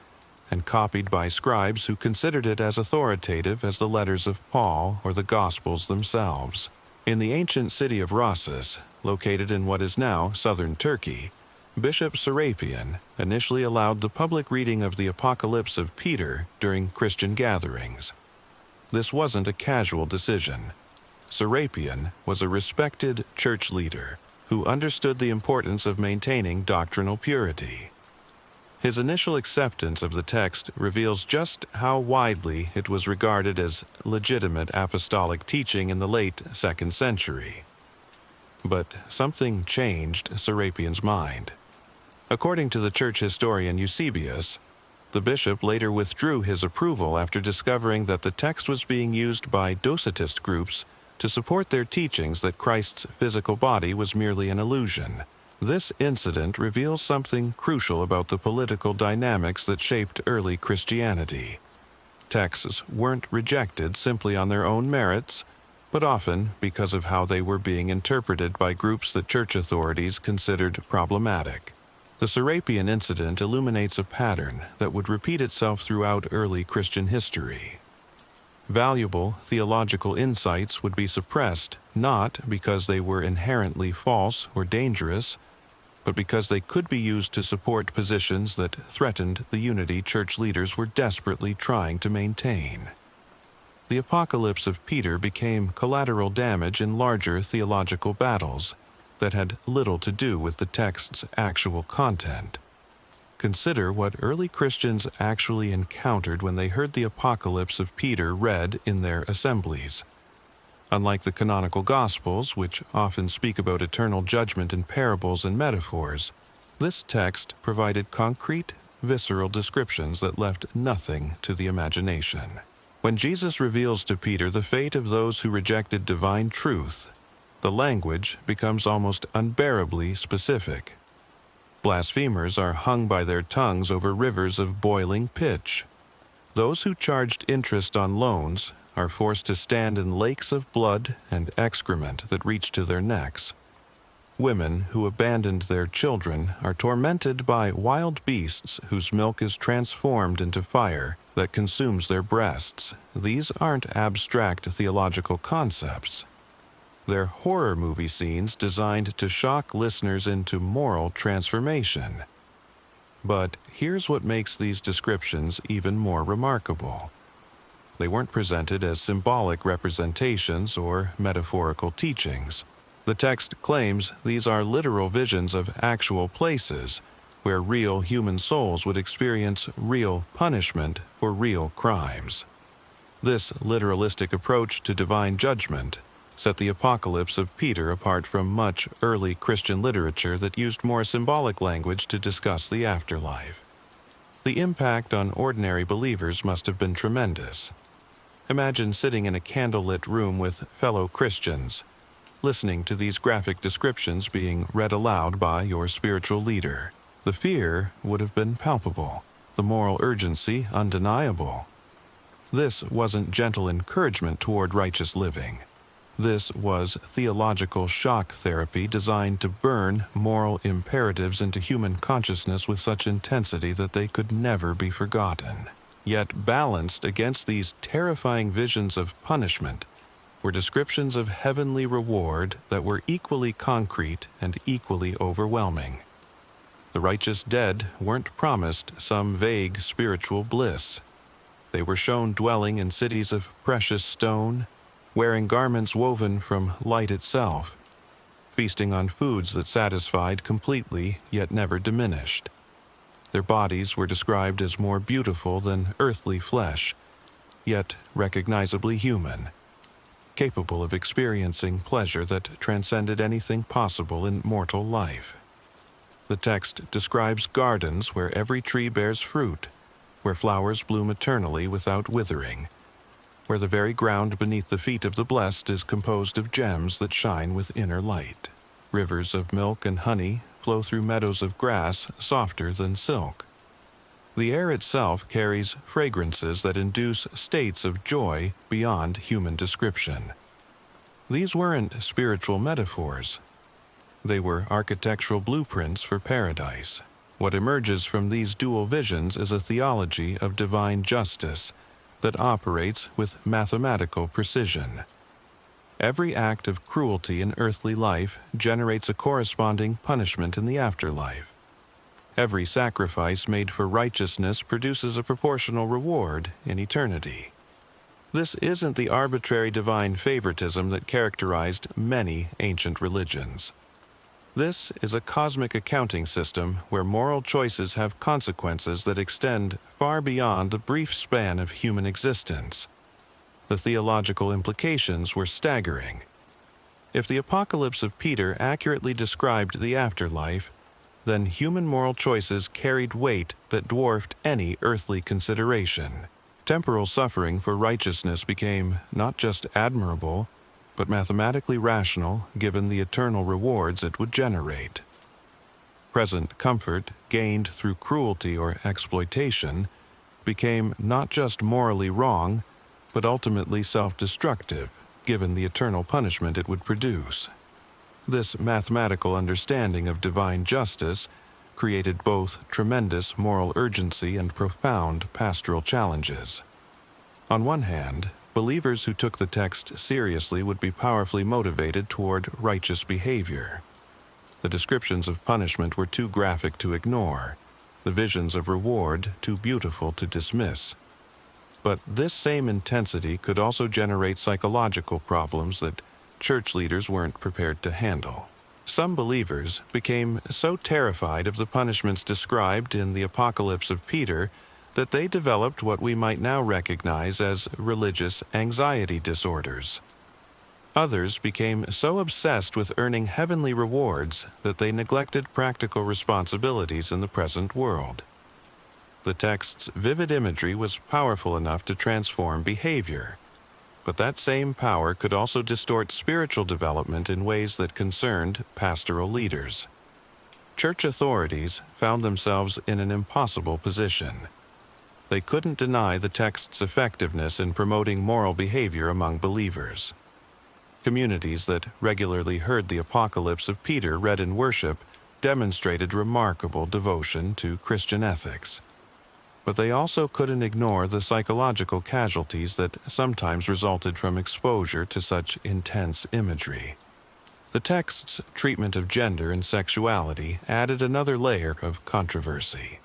and copied by scribes who considered it as authoritative as the letters of Paul or the Gospels themselves. In the ancient city of Rosses, located in what is now southern Turkey, Bishop Serapion initially allowed the public reading of the Apocalypse of Peter during Christian gatherings. This wasn't a casual decision. Serapion was a respected church leader who understood the importance of maintaining doctrinal purity. His initial acceptance of the text reveals just how widely it was regarded as legitimate apostolic teaching in the late 2nd century. But something changed Serapion's mind. According to the church historian Eusebius, the bishop later withdrew his approval after discovering that the text was being used by Docetist groups to support their teachings that Christ's physical body was merely an illusion, This incident reveals something crucial about the political dynamics that shaped early Christianity. Texts weren't rejected simply on their own merits, but often because of how they were being interpreted by groups that church authorities considered problematic. The Serapion incident illuminates a pattern that would repeat itself throughout early Christian history. Valuable theological insights would be suppressed not because they were inherently false or dangerous, but because they could be used to support positions that threatened the unity church leaders were desperately trying to maintain. The Apocalypse of Peter became collateral damage in larger theological battles that had little to do with the text's actual content. Consider what early Christians actually encountered when they heard the Apocalypse of Peter read in their assemblies. Unlike the canonical Gospels, which often speak about eternal judgment in parables and metaphors, this text provided concrete, visceral descriptions that left nothing to the imagination. When Jesus reveals to Peter the fate of those who rejected divine truth, the language becomes almost unbearably specific. Blasphemers are hung by their tongues over rivers of boiling pitch. Those who charged interest on loans are forced to stand in lakes of blood and excrement that reach to their necks. Women who abandoned their children are tormented by wild beasts whose milk is transformed into fire that consumes their breasts. These aren't abstract theological concepts. They're horror movie scenes designed to shock listeners into moral transformation. But here's what makes these descriptions even more remarkable. They weren't presented as symbolic representations or metaphorical teachings. The text claims these are literal visions of actual places where real human souls would experience real punishment for real crimes. This literalistic approach to divine judgment set the Apocalypse of Peter apart from much early Christian literature that used more symbolic language to discuss the afterlife. The impact on ordinary believers must have been tremendous. Imagine sitting in a candlelit room with fellow Christians, listening to these graphic descriptions being read aloud by your spiritual leader. The fear would have been palpable, the moral urgency undeniable. This wasn't gentle encouragement toward righteous living. This was theological shock therapy designed to burn moral imperatives into human consciousness with such intensity that they could never be forgotten. Yet balanced against these terrifying visions of punishment were descriptions of heavenly reward that were equally concrete and equally overwhelming. The righteous dead weren't promised some vague spiritual bliss. They were shown dwelling in cities of precious stone, wearing garments woven from light itself, feasting on foods that satisfied completely yet never diminished. Their bodies were described as more beautiful than earthly flesh, yet recognizably human, capable of experiencing pleasure that transcended anything possible in mortal life. The text describes gardens where every tree bears fruit, where flowers bloom eternally without withering, where the very ground beneath the feet of the blessed is composed of gems that shine with inner light. Rivers of milk and honey flow through meadows of grass softer than silk. The air itself carries fragrances that induce states of joy beyond human description. These weren't spiritual metaphors. They were architectural blueprints for paradise. What emerges from these dual visions is a theology of divine justice that operates with mathematical precision. Every act of cruelty in earthly life generates a corresponding punishment in the afterlife. Every sacrifice made for righteousness produces a proportional reward in eternity. This isn't the arbitrary divine favoritism that characterized many ancient religions. This is a cosmic accounting system where moral choices have consequences that extend far beyond the brief span of human existence. The theological implications were staggering. If the Apocalypse of Peter accurately described the afterlife, then human moral choices carried weight that dwarfed any earthly consideration. Temporal suffering for righteousness became not just admirable, but mathematically rational given the eternal rewards it would generate. present comfort gained through cruelty or exploitation became not just morally wrong, but ultimately self-destructive, given the eternal punishment it would produce. This mathematical understanding of divine justice created both tremendous moral urgency and profound pastoral challenges. On one hand, believers who took the text seriously would be powerfully motivated toward righteous behavior. The descriptions of punishment were too graphic to ignore, the visions of reward too beautiful to dismiss. But this same intensity could also generate psychological problems that church leaders weren't prepared to handle. Some believers became so terrified of the punishments described in the Apocalypse of Peter that they developed what we might now recognize as religious anxiety disorders. Others became so obsessed with earning heavenly rewards that they neglected practical responsibilities in the present world. The text's vivid imagery was powerful enough to transform behavior, but that same power could also distort spiritual development in ways that concerned pastoral leaders. Church authorities found themselves in an impossible position. They couldn't deny the text's effectiveness in promoting moral behavior among believers. Communities that regularly heard the Apocalypse of Peter read in worship demonstrated remarkable devotion to Christian ethics. But they also couldn't ignore the psychological casualties that sometimes resulted from exposure to such intense imagery. The text's treatment of gender and sexuality added another layer of controversy.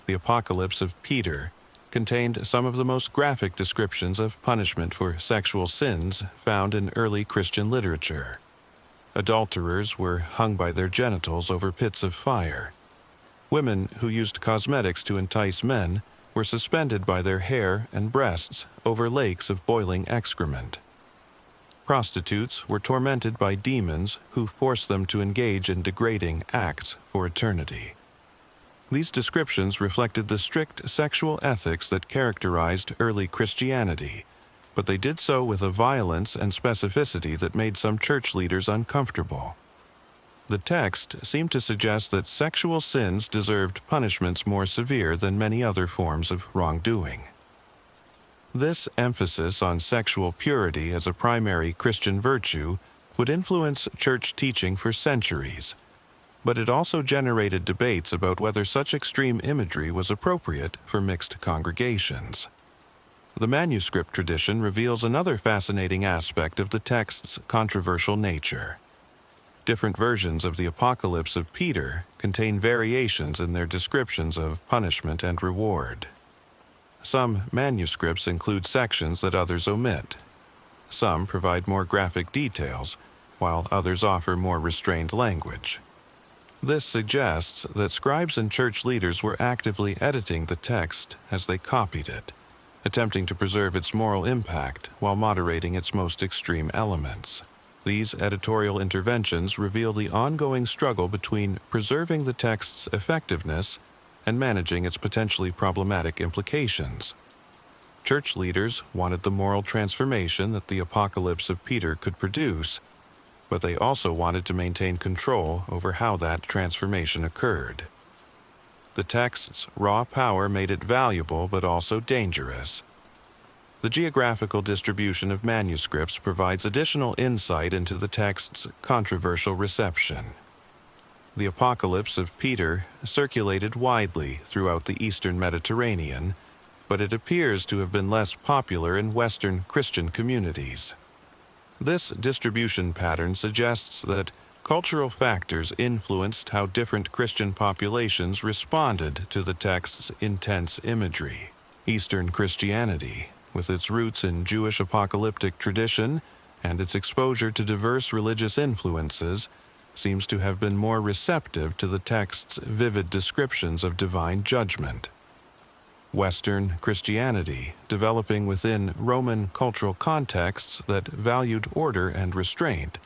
The Apocalypse of Peter contained some of the most graphic descriptions of punishment for sexual sins found in early Christian literature. Adulterers were hung by their genitals over pits of fire. Women who used cosmetics to entice men were suspended by their hair and breasts over lakes of boiling excrement. Prostitutes were tormented by demons who forced them to engage in degrading acts for eternity. These descriptions reflected the strict sexual ethics that characterized early Christianity, but they did so with a violence and specificity that made some church leaders uncomfortable. The text seemed to suggest that sexual sins deserved punishments more severe than many other forms of wrongdoing. This emphasis on sexual purity as a primary Christian virtue would influence church teaching for centuries, but it also generated debates about whether such extreme imagery was appropriate for mixed congregations. The manuscript tradition reveals another fascinating aspect of the text's controversial nature. Different versions of the Apocalypse of Peter contain variations in their descriptions of punishment and reward. Some manuscripts include sections that others omit. Some provide more graphic details, while others offer more restrained language. This suggests that scribes and church leaders were actively editing the text as they copied it, attempting to preserve its moral impact while moderating its most extreme elements. These editorial interventions reveal the ongoing struggle between preserving the text's effectiveness and managing its potentially problematic implications. Church leaders wanted the moral transformation that the Apocalypse of Peter could produce, but they also wanted to maintain control over how that transformation occurred. The text's raw power made it valuable but also dangerous. The geographical distribution of manuscripts provides additional insight into the text's controversial reception. The Apocalypse of Peter circulated widely throughout the Eastern Mediterranean, but it appears to have been less popular in Western Christian communities. This distribution pattern suggests that cultural factors influenced how different Christian populations responded to the text's intense imagery. Eastern Christianity, with its roots in Jewish apocalyptic tradition and its exposure to diverse religious influences, seems to have been more receptive to the text's vivid descriptions of divine judgment. Western Christianity, developing within Roman cultural contexts that valued order and restraint,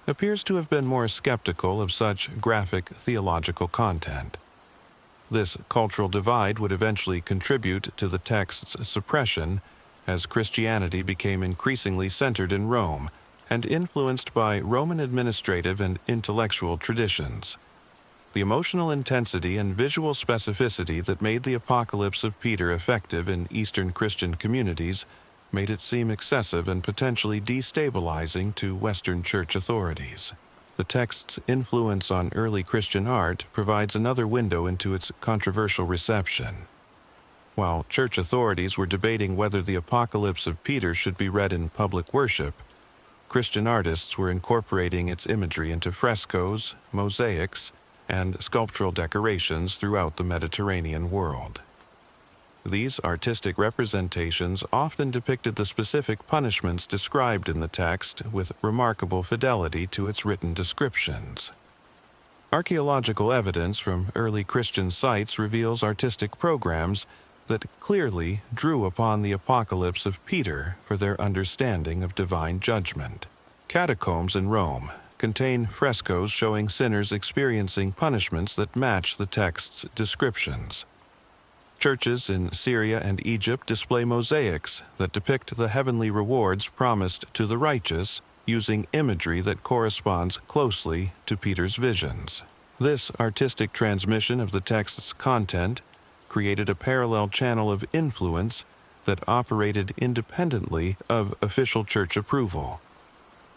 appears to have been more skeptical of such graphic theological content. This cultural divide would eventually contribute to the text's suppression as Christianity became increasingly centered in Rome and influenced by Roman administrative and intellectual traditions. The emotional intensity and visual specificity that made the Apocalypse of Peter effective in Eastern Christian communities made it seem excessive and potentially destabilizing to Western church authorities. The text's influence on early Christian art provides another window into its controversial reception. While church authorities were debating whether the Apocalypse of Peter should be read in public worship, Christian artists were incorporating its imagery into frescoes, mosaics, and sculptural decorations throughout the Mediterranean world. These artistic representations often depicted the specific punishments described in the text with remarkable fidelity to its written descriptions. Archaeological evidence from early Christian sites reveals artistic programs that clearly drew upon the Apocalypse of Peter for their understanding of divine judgment. Catacombs in Rome contain frescoes showing sinners experiencing punishments that match the text's descriptions. Churches in Syria and Egypt display mosaics that depict the heavenly rewards promised to the righteous, using imagery that corresponds closely to Peter's visions. This artistic transmission of the text's content created a parallel channel of influence that operated independently of official church approval.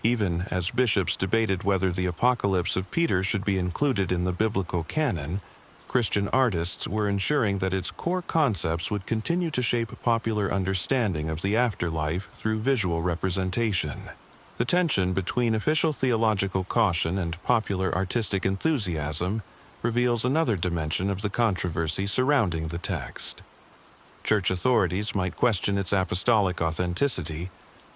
Even as bishops debated whether the Apocalypse of Peter should be included in the biblical canon, Christian artists were ensuring that its core concepts would continue to shape popular understanding of the afterlife through visual representation. The tension between official theological caution and popular artistic enthusiasm reveals another dimension of the controversy surrounding the text. Church authorities might question its apostolic authenticity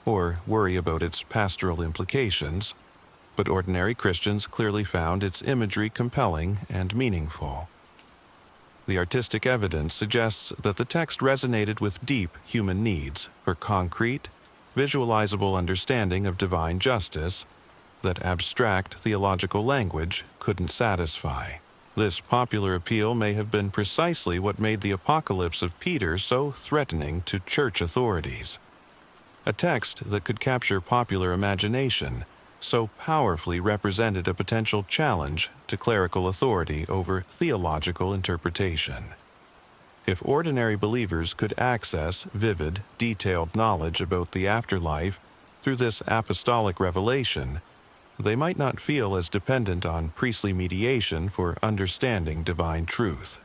or worry about its pastoral implications, but ordinary Christians clearly found its imagery compelling and meaningful. The artistic evidence suggests that the text resonated with deep human needs for concrete, visualizable understanding of divine justice that abstract theological language couldn't satisfy. This popular appeal may have been precisely what made the Apocalypse of Peter so threatening to church authorities. A text that could capture popular imagination so powerfully represented a potential challenge to clerical authority over theological interpretation. If ordinary believers could access vivid, detailed knowledge about the afterlife through this apostolic revelation, they might not feel as dependent on priestly mediation for understanding divine truth.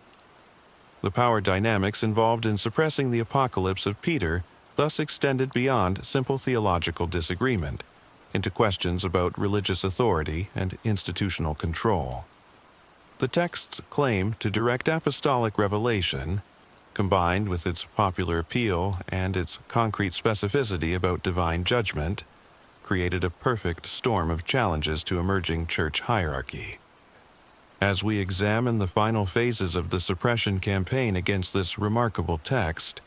The power dynamics involved in suppressing the Apocalypse of Peter thus extended beyond simple theological disagreement into questions about religious authority and institutional control. The text's claim to direct apostolic revelation, combined with its popular appeal and its concrete specificity about divine judgment, created a perfect storm of challenges to emerging church hierarchy. As we examine the final phases of the suppression campaign against this remarkable text,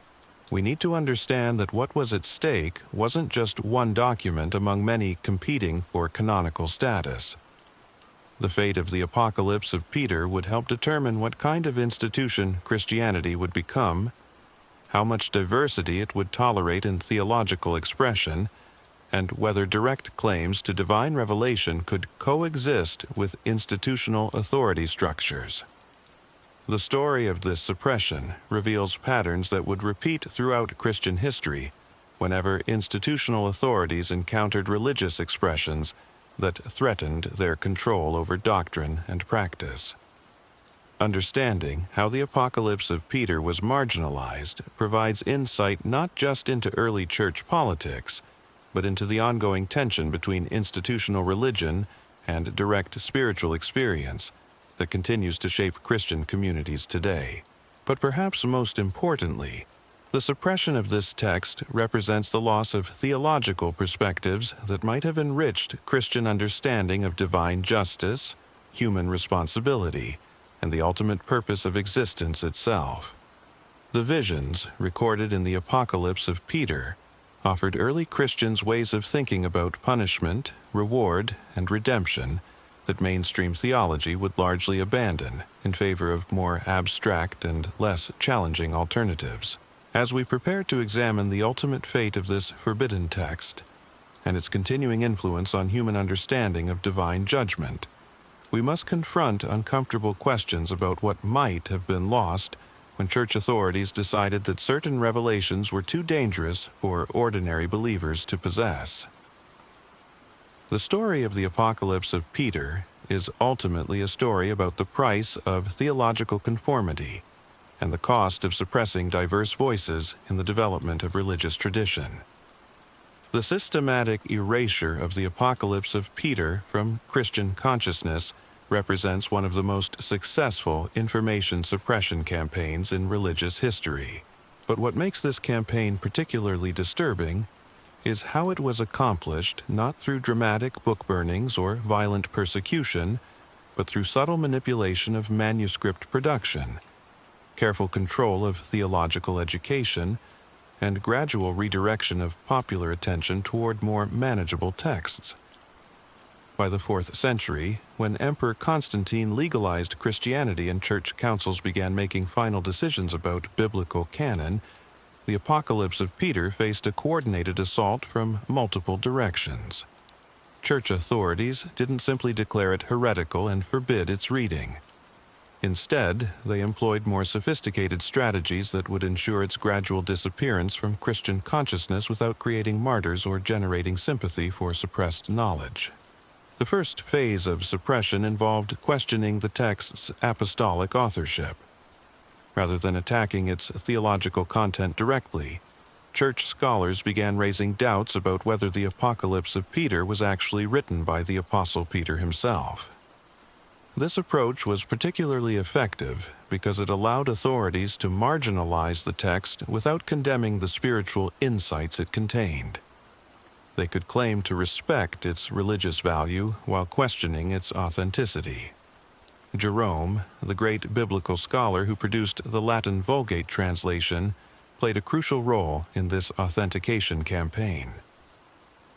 we need to understand that what was at stake wasn't just one document among many competing for canonical status. The fate of the Apocalypse of Peter would help determine what kind of institution Christianity would become, how much diversity it would tolerate in theological expression, and whether direct claims to divine revelation could coexist with institutional authority structures. The story of this suppression reveals patterns that would repeat throughout Christian history whenever institutional authorities encountered religious expressions that threatened their control over doctrine and practice. Understanding how the Apocalypse of Peter was marginalized provides insight not just into early church politics, but into the ongoing tension between institutional religion and direct spiritual experience that continues to shape Christian communities today. But perhaps most importantly, the suppression of this text represents the loss of theological perspectives that might have enriched Christian understanding of divine justice, human responsibility, and the ultimate purpose of existence itself. The visions recorded in the Apocalypse of Peter offered early Christians ways of thinking about punishment, reward, and redemption that mainstream theology would largely abandon in favor of more abstract and less challenging alternatives. As we prepare to examine the ultimate fate of this forbidden text and its continuing influence on human understanding of divine judgment, We must confront uncomfortable questions about what might have been lost when church authorities decided that certain revelations were too dangerous for ordinary believers to possess. The story of the Apocalypse of Peter is ultimately a story about the price of theological conformity and the cost of suppressing diverse voices in the development of religious tradition. The systematic erasure of the Apocalypse of Peter from Christian consciousness represents one of the most successful information suppression campaigns in religious history. But what makes this campaign particularly disturbing is how it was accomplished not through dramatic book burnings or violent persecution, but through subtle manipulation of manuscript production, careful control of theological education, and gradual redirection of popular attention toward more manageable texts. By the 4th century, when Emperor Constantine legalized Christianity and church councils began making final decisions about biblical canon, the Apocalypse of Peter faced a coordinated assault from multiple directions. Church authorities didn't simply declare it heretical and forbid its reading. Instead, they employed more sophisticated strategies that would ensure its gradual disappearance from Christian consciousness without creating martyrs or generating sympathy for suppressed knowledge. The first phase of suppression involved questioning the text's apostolic authorship. Rather than attacking its theological content directly, church scholars began raising doubts about whether the Apocalypse of Peter was actually written by the Apostle Peter himself. This approach was particularly effective because it allowed authorities to marginalize the text without condemning the spiritual insights it contained. They could claim to respect its religious value while questioning its authenticity. Jerome, the great biblical scholar who produced the Latin Vulgate translation, played a crucial role in this authentication campaign.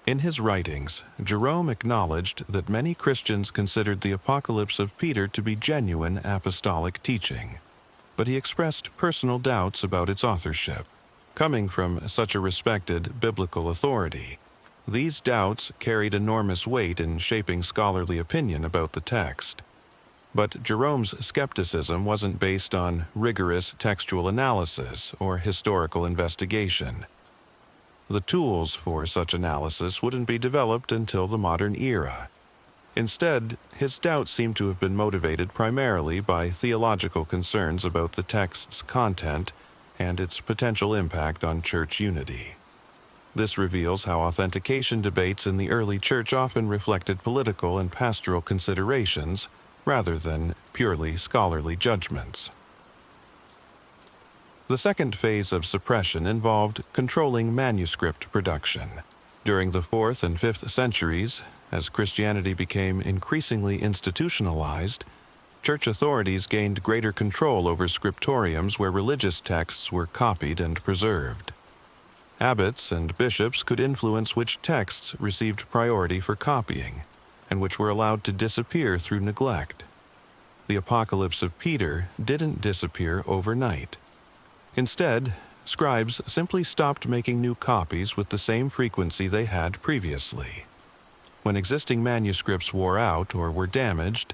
In his writings, Jerome acknowledged that many Christians considered the Apocalypse of Peter to be genuine apostolic teaching, but he expressed personal doubts about its authorship. Coming from such a respected biblical authority, these doubts carried enormous weight in shaping scholarly opinion about the text. But Jerome's skepticism wasn't based on rigorous textual analysis or historical investigation. The tools for such analysis wouldn't be developed until the modern era. Instead, his doubts seem to have been motivated primarily by theological concerns about the text's content and its potential impact on church unity. This reveals how authentication debates in the early church often reflected political and pastoral considerations rather than purely scholarly judgments. The second phase of suppression involved controlling manuscript production. During the 4th and 5th centuries, as Christianity became increasingly institutionalized, church authorities gained greater control over scriptoriums where religious texts were copied and preserved. Abbots and bishops could influence which texts received priority for copying, and which were allowed to disappear through neglect. The Apocalypse of Peter didn't disappear overnight. Instead, scribes simply stopped making new copies with the same frequency they had previously. When existing manuscripts wore out or were damaged,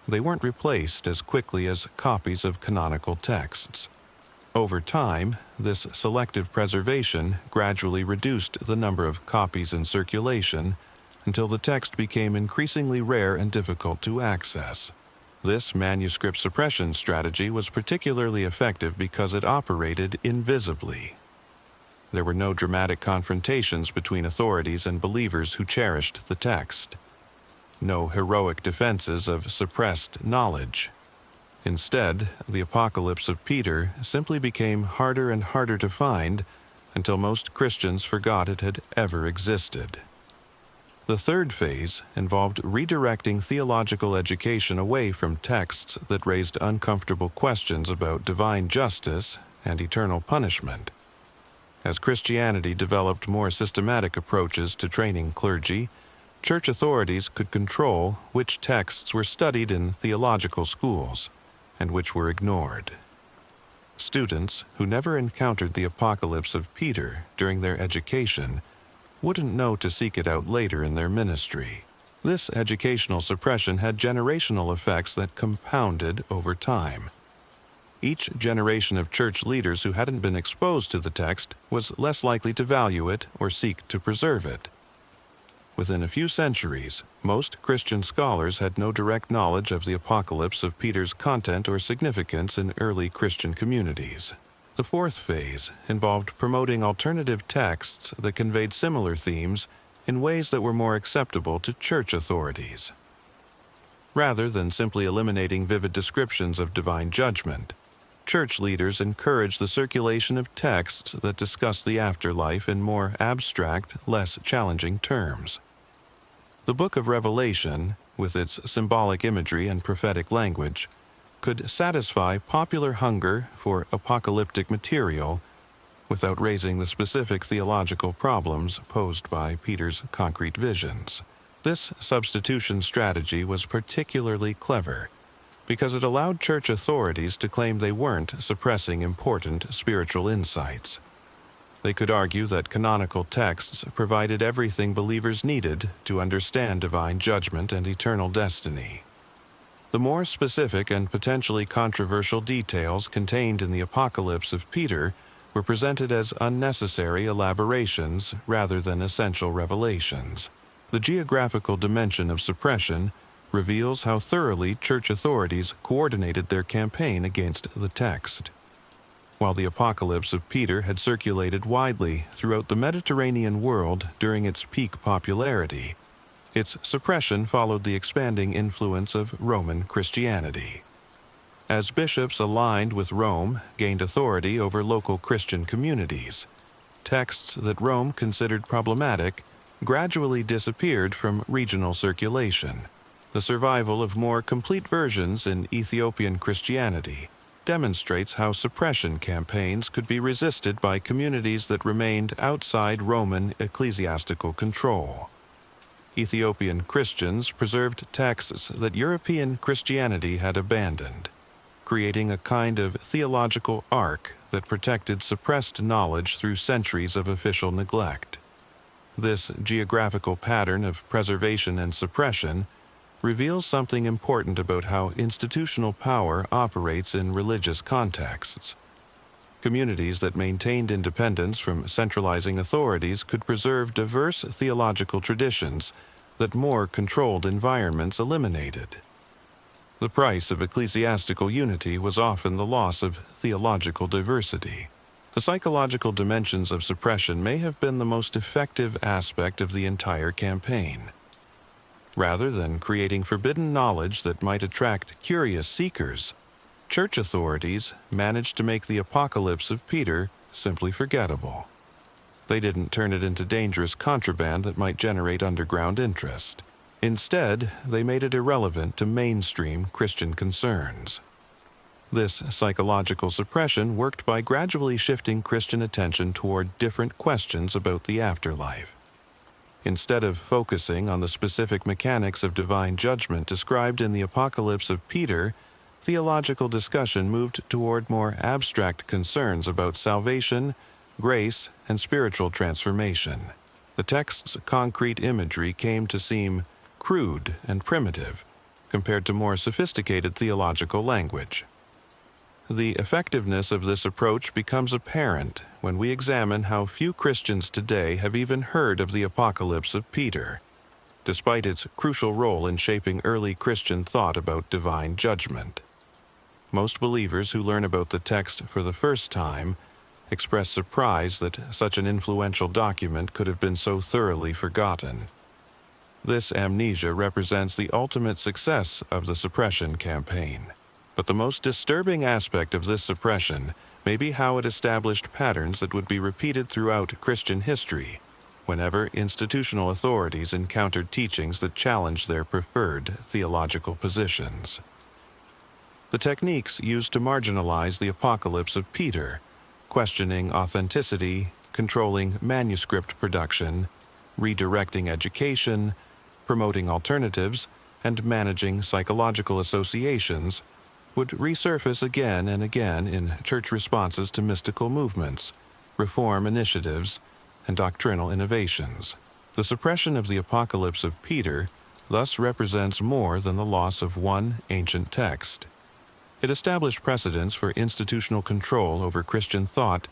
they weren't replaced as quickly as copies of canonical texts. Over time, this selective preservation gradually reduced the number of copies in circulation until the text became increasingly rare and difficult to access. This manuscript suppression strategy was particularly effective because it operated invisibly. There were no dramatic confrontations between authorities and believers who cherished the text. No heroic defenses of suppressed knowledge. Instead, the Apocalypse of Peter simply became harder and harder to find until most Christians forgot it had ever existed. The third phase involved redirecting theological education away from texts that raised uncomfortable questions about divine justice and eternal punishment. As Christianity developed more systematic approaches to training clergy, church authorities could control which texts were studied in theological schools and which were ignored. Students who never encountered the Apocalypse of Peter during their education wouldn't know to seek it out later in their ministry. This educational suppression had generational effects that compounded over time. Each generation of church leaders who hadn't been exposed to the text was less likely to value it or seek to preserve it. Within a few centuries, most Christian scholars had no direct knowledge of the Apocalypse of Peter's content or significance in early Christian communities. The fourth phase involved promoting alternative texts that conveyed similar themes in ways that were more acceptable to church authorities. Rather than simply eliminating vivid descriptions of divine judgment, church leaders encouraged the circulation of texts that discuss the afterlife in more abstract, less challenging terms. The Book of Revelation, with its symbolic imagery and prophetic language, could satisfy popular hunger for apocalyptic material without raising the specific theological problems posed by Peter's concrete visions. This substitution strategy was particularly clever because it allowed church authorities to claim they weren't suppressing important spiritual insights. They could argue that canonical texts provided everything believers needed to understand divine judgment and eternal destiny. The more specific and potentially controversial details contained in the Apocalypse of Peter were presented as unnecessary elaborations rather than essential revelations. The geographical dimension of suppression reveals how thoroughly church authorities coordinated their campaign against the text. While the Apocalypse of Peter had circulated widely throughout the Mediterranean world during its peak popularity, its suppression followed the expanding influence of Roman Christianity. As bishops aligned with Rome gained authority over local Christian communities, texts that Rome considered problematic gradually disappeared from regional circulation. The survival of more complete versions in Ethiopian Christianity demonstrates how suppression campaigns could be resisted by communities that remained outside Roman ecclesiastical control. Ethiopian Christians preserved texts that European Christianity had abandoned, creating a kind of theological ark that protected suppressed knowledge through centuries of official neglect. This geographical pattern of preservation and suppression reveals something important about how institutional power operates in religious contexts. Communities that maintained independence from centralizing authorities could preserve diverse theological traditions that more controlled environments eliminated. The price of ecclesiastical unity was often the loss of theological diversity. The psychological dimensions of suppression may have been the most effective aspect of the entire campaign. Rather than creating forbidden knowledge that might attract curious seekers, church authorities managed to make the Apocalypse of Peter simply forgettable. They didn't turn it into dangerous contraband that might generate underground interest. Instead, they made it irrelevant to mainstream Christian concerns. This psychological suppression worked by gradually shifting Christian attention toward different questions about the afterlife. Instead of focusing on the specific mechanics of divine judgment described in the Apocalypse of Peter, theological discussion moved toward more abstract concerns about salvation, grace, and spiritual transformation. The text's concrete imagery came to seem crude and primitive compared to more sophisticated theological language. The effectiveness of this approach becomes apparent when we examine how few Christians today have even heard of the Apocalypse of Peter, despite its crucial role in shaping early Christian thought about divine judgment. Most believers who learn about the text for the first time express surprise that such an influential document could have been so thoroughly forgotten. This amnesia represents the ultimate success of the suppression campaign. But the most disturbing aspect of this suppression may be how it established patterns that would be repeated throughout Christian history whenever institutional authorities encountered teachings that challenged their preferred theological positions. The techniques used to marginalize the Apocalypse of Peter, questioning authenticity, controlling manuscript production, redirecting education, promoting alternatives, and managing psychological associations, would resurface again and again in church responses to mystical movements, reform initiatives, and doctrinal innovations. The suppression of the Apocalypse of Peter thus represents more than the loss of one ancient text. It established precedents for institutional control over Christian thought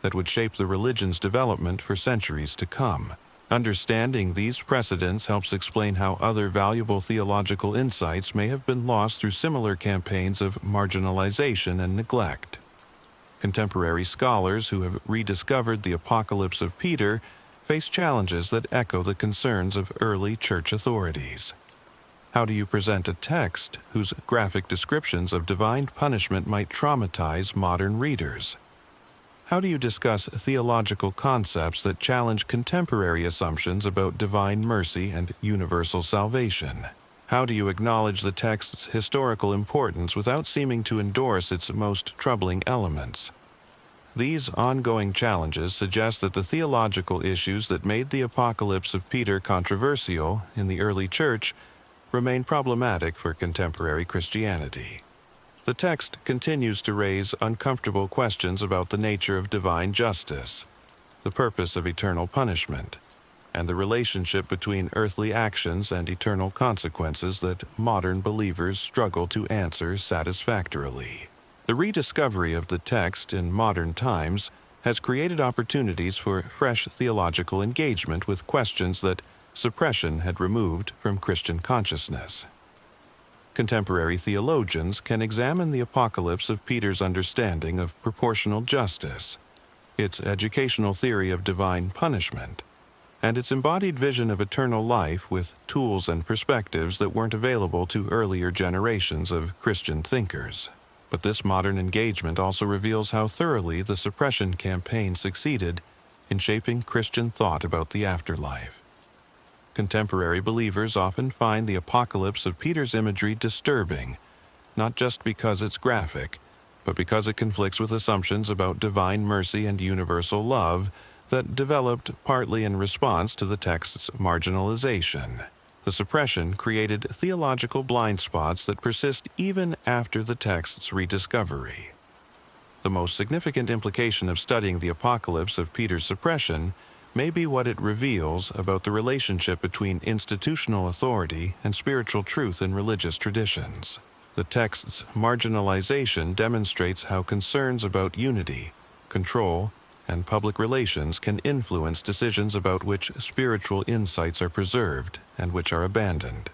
that would shape the religion's development for centuries to come. Understanding these precedents helps explain how other valuable theological insights may have been lost through similar campaigns of marginalization and neglect. Contemporary scholars who have rediscovered the Apocalypse of Peter face challenges that echo the concerns of early church authorities. How do you present a text whose graphic descriptions of divine punishment might traumatize modern readers? How do you discuss theological concepts that challenge contemporary assumptions about divine mercy and universal salvation? How do you acknowledge the text's historical importance without seeming to endorse its most troubling elements? These ongoing challenges suggest that the theological issues that made the Apocalypse of Peter controversial in the early church remain problematic for contemporary Christianity. The text continues to raise uncomfortable questions about the nature of divine justice, the purpose of eternal punishment, and the relationship between earthly actions and eternal consequences that modern believers struggle to answer satisfactorily. The rediscovery of the text in modern times has created opportunities for fresh theological engagement with questions that suppression had removed from Christian consciousness. Contemporary theologians can examine the Apocalypse of Peter's understanding of proportional justice, its educational theory of divine punishment, and its embodied vision of eternal life with tools and perspectives that weren't available to earlier generations of Christian thinkers. But this modern engagement also reveals how thoroughly the suppression campaign succeeded in shaping Christian thought about the afterlife. Contemporary believers often find the Apocalypse of Peter's imagery disturbing, not just because it's graphic, but because it conflicts with assumptions about divine mercy and universal love that developed partly in response to the text's marginalization. The suppression created theological blind spots that persist even after the text's rediscovery. The most significant implication of studying the Apocalypse of Peter's suppression may be what it reveals about the relationship between institutional authority and spiritual truth in religious traditions. The text's marginalization demonstrates how concerns about unity, control, and public relations can influence decisions about which spiritual insights are preserved and which are abandoned.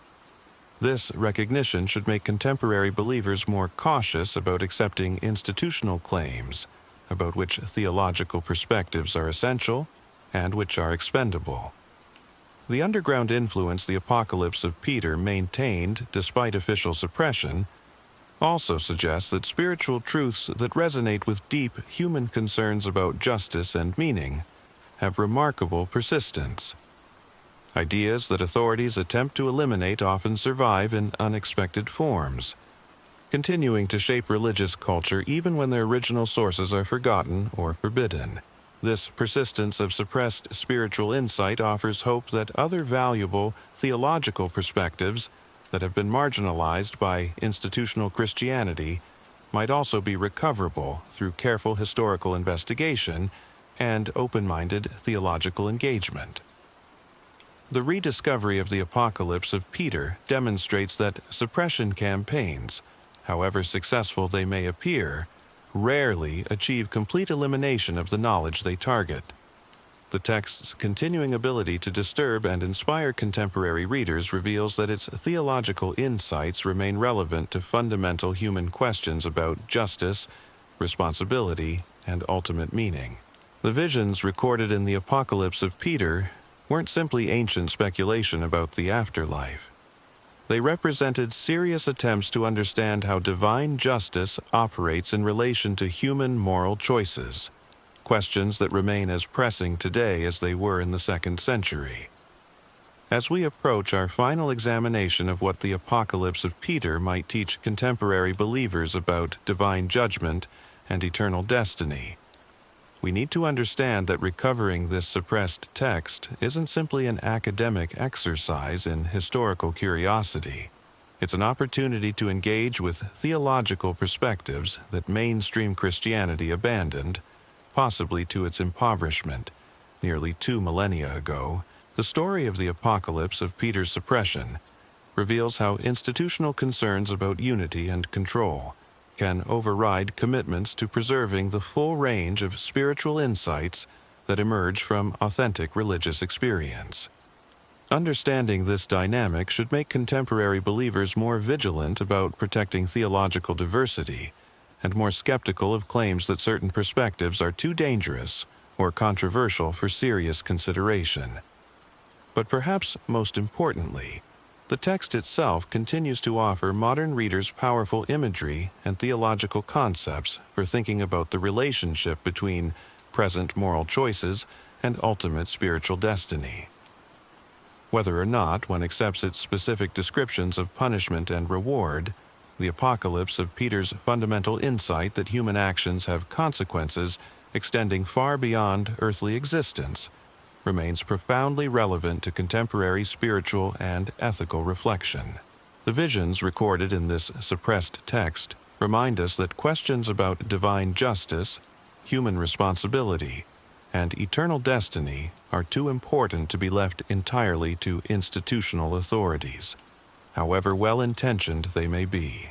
This recognition should make contemporary believers more cautious about accepting institutional claims about which theological perspectives are essential and which are expendable. The underground influence the Apocalypse of Peter maintained despite official suppression also suggests that spiritual truths that resonate with deep human concerns about justice and meaning have remarkable persistence. Ideas that authorities attempt to eliminate often survive in unexpected forms, continuing to shape religious culture even when their original sources are forgotten or forbidden. This persistence of suppressed spiritual insight offers hope that other valuable theological perspectives that have been marginalized by institutional Christianity might also be recoverable through careful historical investigation and open-minded theological engagement. The rediscovery of the Apocalypse of Peter demonstrates that suppression campaigns, however successful they may appear, rarely achieve complete elimination of the knowledge they target. The text's continuing ability to disturb and inspire contemporary readers reveals that its theological insights remain relevant to fundamental human questions about justice, responsibility, and ultimate meaning. The visions recorded in the Apocalypse of Peter weren't simply ancient speculation about the afterlife. They represented serious attempts to understand how divine justice operates in relation to human moral choices, questions that remain as pressing today as they were in the 2nd century. As we approach our final examination of what the Apocalypse of Peter might teach contemporary believers about divine judgment and eternal destiny, we need to understand that recovering this suppressed text isn't simply an academic exercise in historical curiosity. It's an opportunity to engage with theological perspectives that mainstream Christianity abandoned, possibly to its impoverishment, nearly 2 millennia ago. The story of the Apocalypse of Peter's suppression reveals how institutional concerns about unity and control can override commitments to preserving the full range of spiritual insights that emerge from authentic religious experience. Understanding this dynamic should make contemporary believers more vigilant about protecting theological diversity and more skeptical of claims that certain perspectives are too dangerous or controversial for serious consideration. But perhaps most importantly, the text itself continues to offer modern readers powerful imagery and theological concepts for thinking about the relationship between present moral choices and ultimate spiritual destiny. Whether or not one accepts its specific descriptions of punishment and reward, the apocalypse of Peter's fundamental insight that human actions have consequences extending far beyond earthly existence remains profoundly relevant to contemporary spiritual and ethical reflection. The visions recorded in this suppressed text remind us that questions about divine justice, human responsibility, and eternal destiny are too important to be left entirely to institutional authorities, however well-intentioned they may be.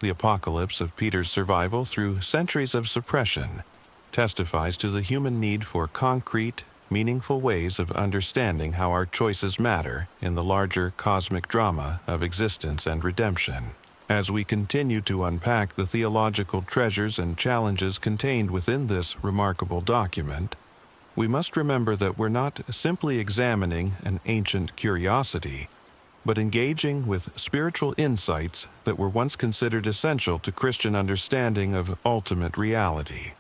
The apocalypse of Peter's survival through centuries of suppression testifies to the human need for concrete, meaningful ways of understanding how our choices matter in the larger cosmic drama of existence and redemption. As we continue to unpack the theological treasures and challenges contained within this remarkable document, we must remember that we're not simply examining an ancient curiosity, but engaging with spiritual insights that were once considered essential to Christian understanding of ultimate reality.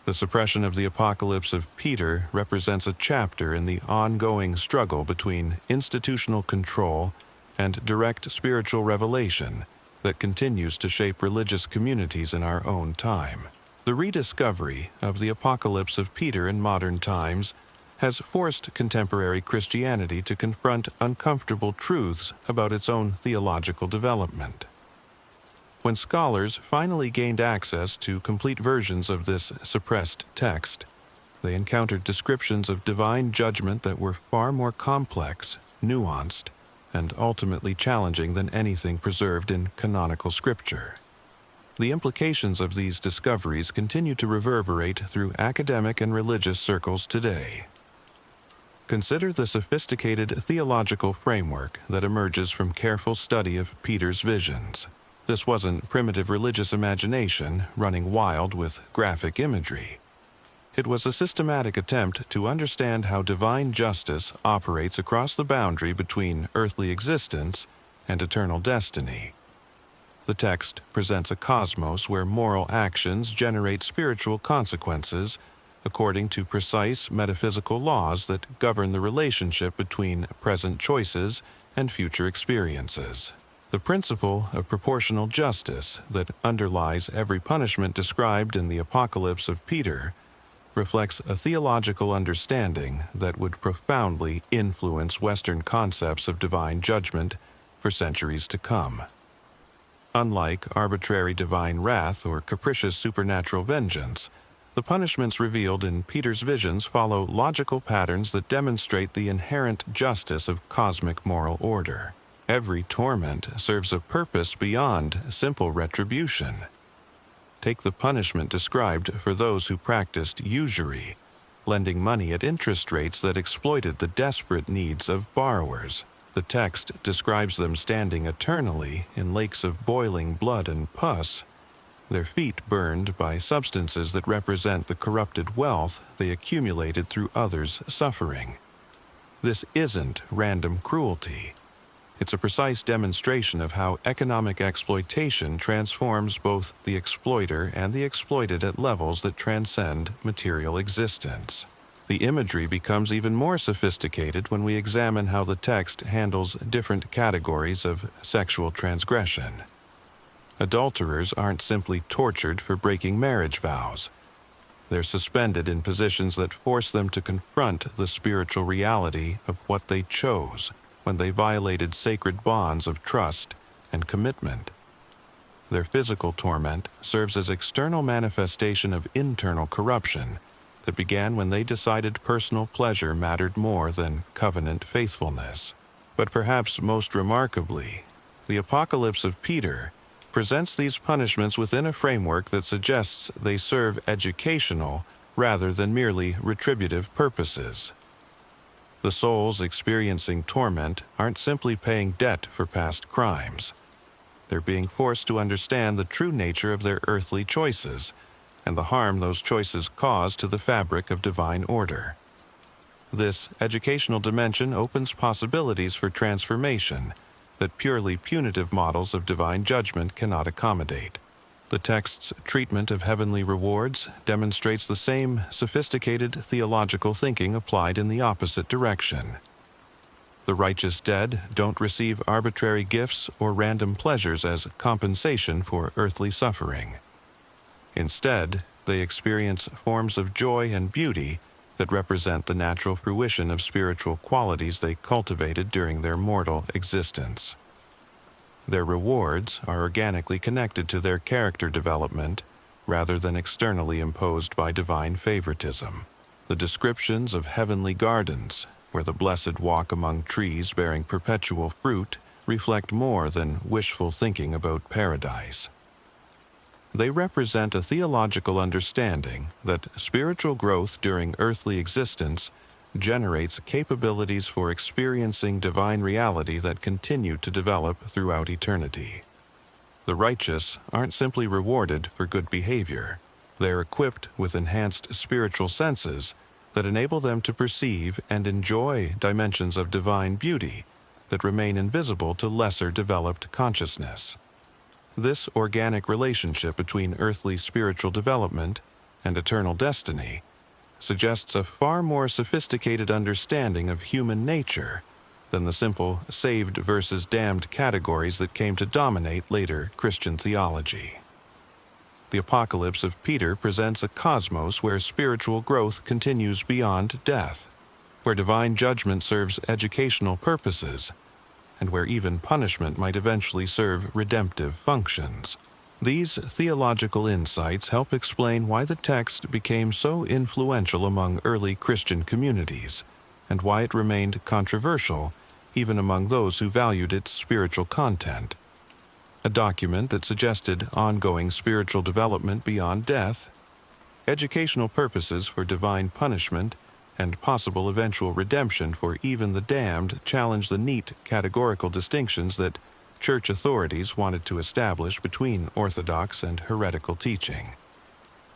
The suppression of the apocalypse of Peter represents a chapter in the ongoing struggle between institutional control and direct spiritual revelation that continues to shape religious communities in our own time. The rediscovery of the apocalypse of Peter in modern times has forced contemporary Christianity to confront uncomfortable truths about its own theological development. When scholars finally gained access to complete versions of this suppressed text, they encountered descriptions of divine judgment that were far more complex, nuanced, and ultimately challenging than anything preserved in canonical scripture. The implications of these discoveries continue to reverberate through academic and religious circles today. Consider the sophisticated theological framework that emerges from careful study of Peter's visions. This wasn't primitive religious imagination running wild with graphic imagery. It was a systematic attempt to understand how divine justice operates across the boundary between earthly existence and eternal destiny. The text presents a cosmos where moral actions generate spiritual consequences according to precise metaphysical laws that govern the relationship between present choices and future experiences. The principle of proportional justice that underlies every punishment described in the Apocalypse of Peter reflects a theological understanding that would profoundly influence Western concepts of divine judgment for centuries to come. Unlike arbitrary divine wrath or capricious supernatural vengeance, the punishments revealed in Peter's visions follow logical patterns that demonstrate the inherent justice of cosmic moral order. Every torment serves a purpose beyond simple retribution. Take the punishment described for those who practiced usury, lending money at interest rates that exploited the desperate needs of borrowers. The text describes them standing eternally in lakes of boiling blood and pus, their feet burned by substances that represent the corrupted wealth they accumulated through others' suffering. This isn't random cruelty. It's a precise demonstration of how economic exploitation transforms both the exploiter and the exploited at levels that transcend material existence. The imagery becomes even more sophisticated when we examine how the text handles different categories of sexual transgression. Adulterers aren't simply tortured for breaking marriage vows. They're suspended in positions that force them to confront the spiritual reality of what they chose when they violated sacred bonds of trust and commitment. Their physical torment serves as external manifestation of internal corruption that began when they decided personal pleasure mattered more than covenant faithfulness. But perhaps most remarkably, the Apocalypse of Peter presents these punishments within a framework that suggests they serve educational rather than merely retributive purposes. The souls experiencing torment aren't simply paying debt for past crimes. They're being forced to understand the true nature of their earthly choices and the harm those choices cause to the fabric of divine order. This educational dimension opens possibilities for transformation that purely punitive models of divine judgment cannot accommodate. The text's treatment of heavenly rewards demonstrates the same sophisticated theological thinking applied in the opposite direction. The righteous dead don't receive arbitrary gifts or random pleasures as compensation for earthly suffering. Instead, they experience forms of joy and beauty that represent the natural fruition of spiritual qualities they cultivated during their mortal existence. Their rewards are organically connected to their character development rather than externally imposed by divine favoritism. The descriptions of heavenly gardens, where the blessed walk among trees bearing perpetual fruit, reflect more than wishful thinking about paradise. They represent a theological understanding that spiritual growth during earthly existence generates capabilities for experiencing divine reality that continue to develop throughout eternity. The righteous aren't simply rewarded for good behavior. They're equipped with enhanced spiritual senses that enable them to perceive and enjoy dimensions of divine beauty that remain invisible to lesser developed consciousness. This organic relationship between earthly spiritual development and eternal destiny suggests a far more sophisticated understanding of human nature than the simple saved versus damned categories that came to dominate later Christian theology. The Apocalypse of Peter presents a cosmos where spiritual growth continues beyond death, where divine judgment serves educational purposes, and where even punishment might eventually serve redemptive functions. These theological insights help explain why the text became so influential among early Christian communities, and why it remained controversial even among those who valued its spiritual content. A document that suggested ongoing spiritual development beyond death, educational purposes for divine punishment, and possible eventual redemption for even the damned challenge the neat categorical distinctions that church authorities wanted to establish between orthodox and heretical teaching.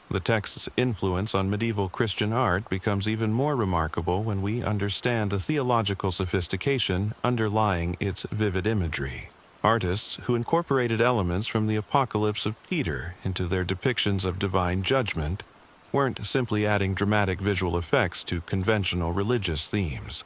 The text's influence on medieval Christian art becomes even more remarkable when we understand the theological sophistication underlying its vivid imagery. Artists who incorporated elements from the Apocalypse of Peter into their depictions of divine judgment weren't simply adding dramatic visual effects to conventional religious themes.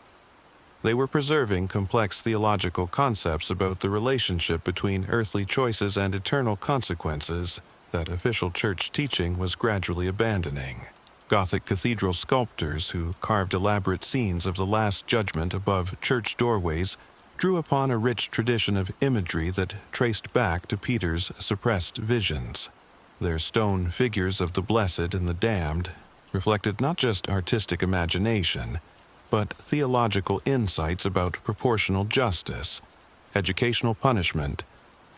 They were preserving complex theological concepts about the relationship between earthly choices and eternal consequences that official church teaching was gradually abandoning. Gothic cathedral sculptors who carved elaborate scenes of the Last Judgment above church doorways drew upon a rich tradition of imagery that traced back to Peter's suppressed visions. Their stone figures of the blessed and the damned reflected not just artistic imagination, but theological insights about proportional justice, educational punishment,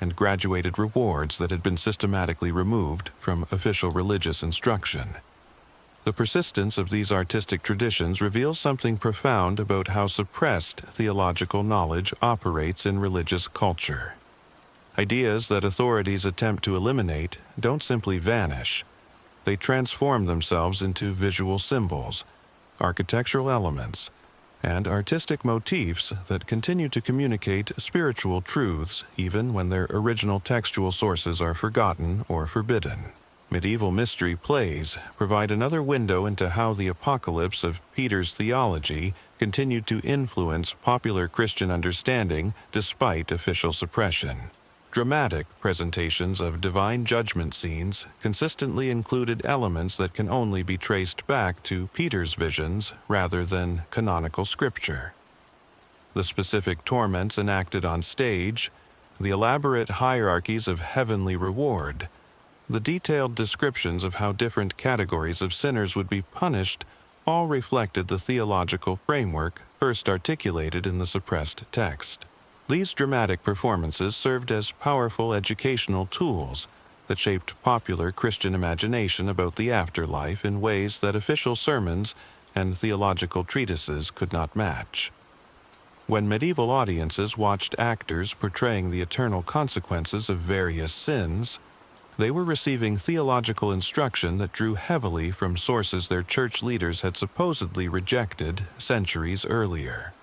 and graduated rewards that had been systematically removed from official religious instruction. The persistence of these artistic traditions reveals something profound about how suppressed theological knowledge operates in religious culture. Ideas that authorities attempt to eliminate don't simply vanish. They transform themselves into visual symbols, architectural elements, and artistic motifs that continue to communicate spiritual truths even when their original textual sources are forgotten or forbidden. Medieval mystery plays provide another window into how the Apocalypse of Peter's theology continued to influence popular Christian understanding despite official suppression. Dramatic presentations of divine judgment scenes consistently included elements that can only be traced back to Peter's visions rather than canonical scripture. The specific torments enacted on stage, the elaborate hierarchies of heavenly reward, the detailed descriptions of how different categories of sinners would be punished all reflected the theological framework first articulated in the suppressed text. These dramatic performances served as powerful educational tools that shaped popular Christian imagination about the afterlife in ways that official sermons and theological treatises could not match. When medieval audiences watched actors portraying the eternal consequences of various sins, they were receiving theological instruction that drew heavily from sources their church leaders had supposedly rejected centuries earlier.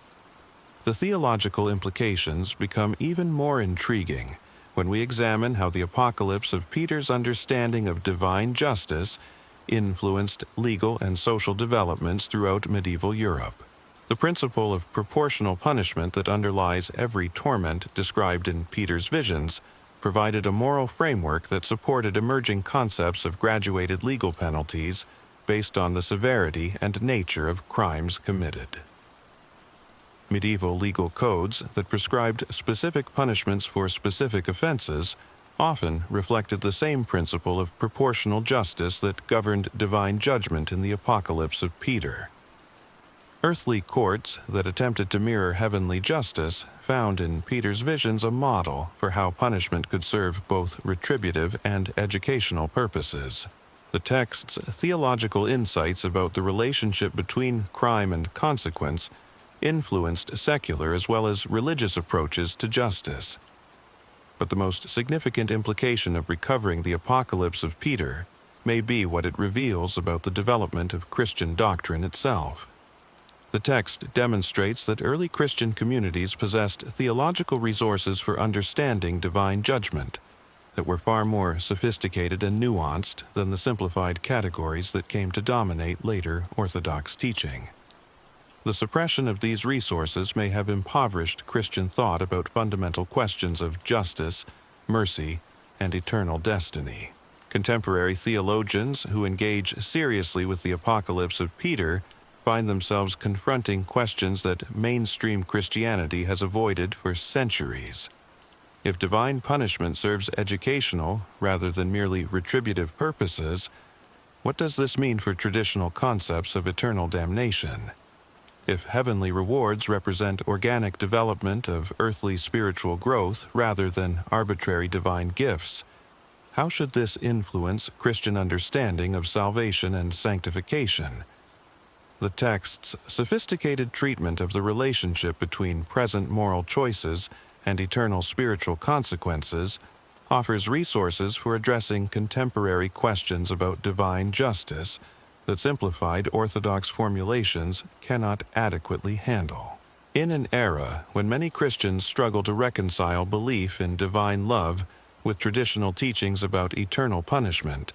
The theological implications become even more intriguing when we examine how the apocalypse of Peter's understanding of divine justice influenced legal and social developments throughout medieval Europe. The principle of proportional punishment that underlies every torment described in Peter's visions provided a moral framework that supported emerging concepts of graduated legal penalties based on the severity and nature of crimes committed. Medieval legal codes that prescribed specific punishments for specific offenses often reflected the same principle of proportional justice that governed divine judgment in the Apocalypse of Peter. Earthly courts that attempted to mirror heavenly justice found in Peter's visions a model for how punishment could serve both retributive and educational purposes. The text's theological insights about the relationship between crime and consequence influenced secular as well as religious approaches to justice. But the most significant implication of recovering the Apocalypse of Peter may be what it reveals about the development of Christian doctrine itself. The text demonstrates that early Christian communities possessed theological resources for understanding divine judgment that were far more sophisticated and nuanced than the simplified categories that came to dominate later Orthodox teaching. The suppression of these resources may have impoverished Christian thought about fundamental questions of justice, mercy, and eternal destiny. Contemporary theologians who engage seriously with the Apocalypse of Peter find themselves confronting questions that mainstream Christianity has avoided for centuries. If divine punishment serves educational rather than merely retributive purposes, what does this mean for traditional concepts of eternal damnation? If heavenly rewards represent organic development of earthly spiritual growth rather than arbitrary divine gifts, how should this influence Christian understanding of salvation and sanctification? The text's sophisticated treatment of the relationship between present moral choices and eternal spiritual consequences offers resources for addressing contemporary questions about divine justice that simplified Orthodox formulations cannot adequately handle. In an era when many Christians struggle to reconcile belief in divine love with traditional teachings about eternal punishment,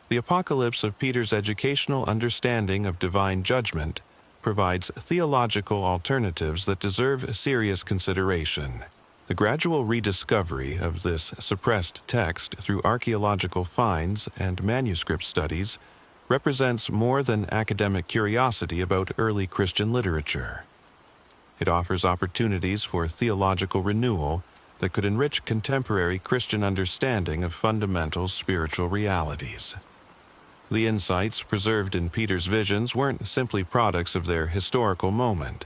the Apocalypse of Peter's educational understanding of divine judgment provides theological alternatives that deserve serious consideration. The gradual rediscovery of this suppressed text through archaeological finds and manuscript studies represents more than academic curiosity about early Christian literature. It offers opportunities for theological renewal that could enrich contemporary Christian understanding of fundamental spiritual realities. The insights preserved in Peter's visions weren't simply products of their historical moment.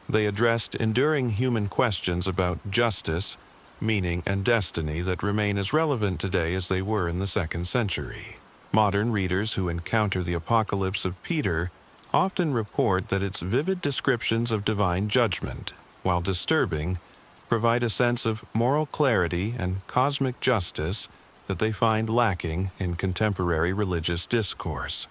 They addressed enduring human questions about justice, meaning, and destiny that remain as relevant today as they were in the 2nd century. Modern readers who encounter the Apocalypse of Peter often report that its vivid descriptions of divine judgment, while disturbing, provide a sense of moral clarity and cosmic justice that they find lacking in contemporary religious discourse.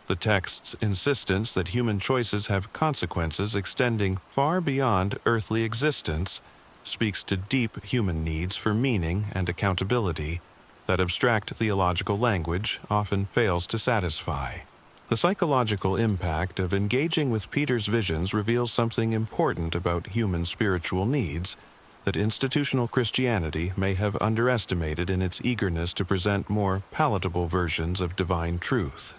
The text's insistence that human choices have consequences extending far beyond earthly existence speaks to deep human needs for meaning and accountability that abstract theological language often fails to satisfy. The psychological impact of engaging with Peter's visions reveals something important about human spiritual needs that institutional Christianity may have underestimated in its eagerness to present more palatable versions of divine truth.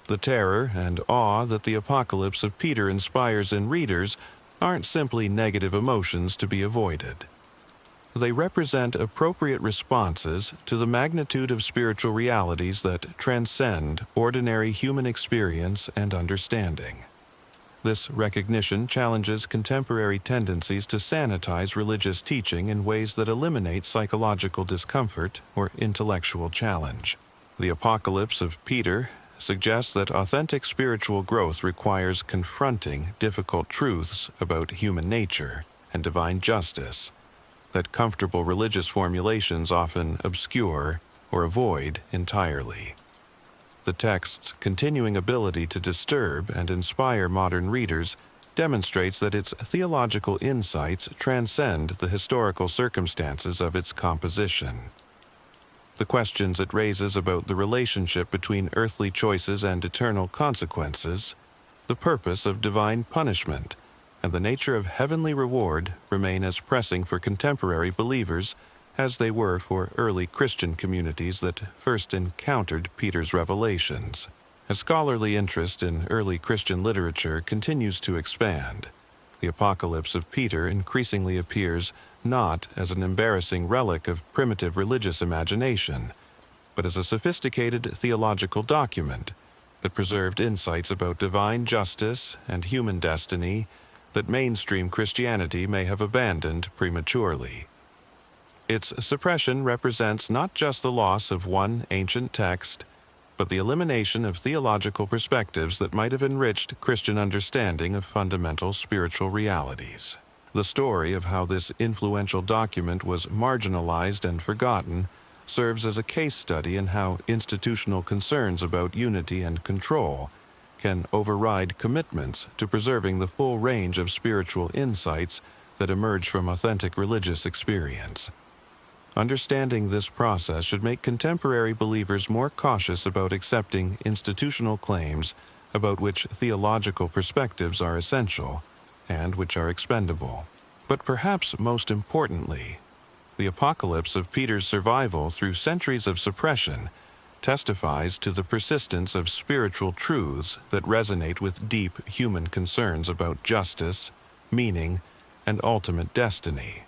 The terror and awe that the Apocalypse of Peter inspires in readers aren't simply negative emotions to be avoided. They represent appropriate responses to the magnitude of spiritual realities that transcend ordinary human experience and understanding. This recognition challenges contemporary tendencies to sanitize religious teaching in ways that eliminate psychological discomfort or intellectual challenge. The Apocalypse of Peter suggests that authentic spiritual growth requires confronting difficult truths about human nature and divine justice that comfortable religious formulations often obscure or avoid entirely. The text's continuing ability to disturb and inspire modern readers demonstrates that its theological insights transcend the historical circumstances of its composition. The questions it raises about the relationship between earthly choices and eternal consequences, the purpose of divine punishment, and the nature of heavenly reward remain as pressing for contemporary believers as they were for early Christian communities that first encountered Peter's revelations. As scholarly interest in early Christian literature continues to expand, the Apocalypse of Peter increasingly appears not as an embarrassing relic of primitive religious imagination, but as a sophisticated theological document that preserved insights about divine justice and human destiny that mainstream Christianity may have abandoned prematurely. Its suppression represents not just the loss of one ancient text, but the elimination of theological perspectives that might have enriched Christian understanding of fundamental spiritual realities. The story of how this influential document was marginalized and forgotten serves as a case study in how institutional concerns about unity and control can override commitments to preserving the full range of spiritual insights that emerge from authentic religious experience. Understanding this process should make contemporary believers more cautious about accepting institutional claims about which theological perspectives are essential and which are expendable. But perhaps most importantly, the Apocalypse of Peter's survival through centuries of suppression testifies to the persistence of spiritual truths that resonate with deep human concerns about justice, meaning, and ultimate destiny.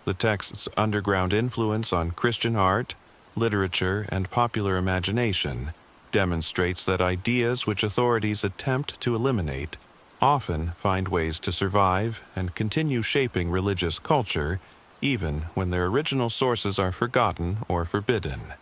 The text's underground influence on Christian art, literature, and popular imagination demonstrates that ideas which authorities attempt to eliminate often find ways to survive and continue shaping religious culture even when their original sources are forgotten or forbidden.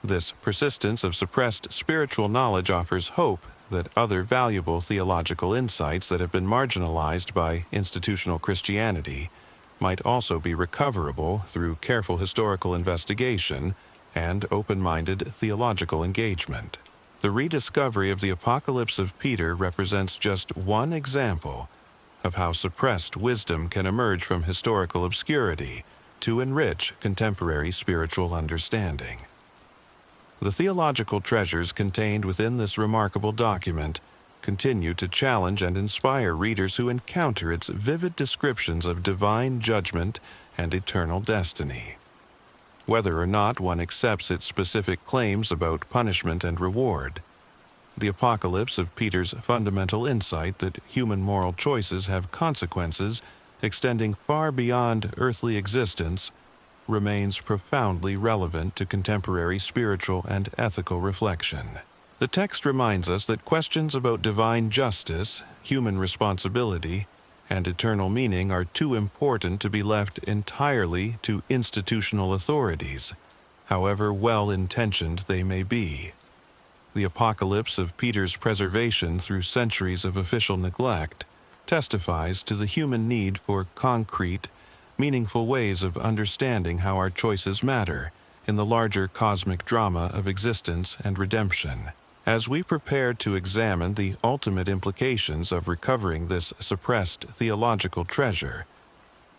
This persistence of suppressed spiritual knowledge offers hope that other valuable theological insights that have been marginalized by institutional Christianity might also be recoverable through careful historical investigation and open-minded theological engagement. The rediscovery of the Apocalypse of Peter represents just one example of how suppressed wisdom can emerge from historical obscurity to enrich contemporary spiritual understanding. The theological treasures contained within this remarkable document continue to challenge and inspire readers who encounter its vivid descriptions of divine judgment and eternal destiny. Whether or not one accepts its specific claims about punishment and reward, the Apocalypse of Peter's fundamental insight that human moral choices have consequences extending far beyond earthly existence remains profoundly relevant to contemporary spiritual and ethical reflection. The text reminds us that questions about divine justice, human responsibility, and eternal meaning are too important to be left entirely to institutional authorities, however well-intentioned they may be. The Apocalypse of Peter's preservation through centuries of official neglect testifies to the human need for concrete, meaningful ways of understanding how our choices matter in the larger cosmic drama of existence and redemption. As we prepare to examine the ultimate implications of recovering this suppressed theological treasure,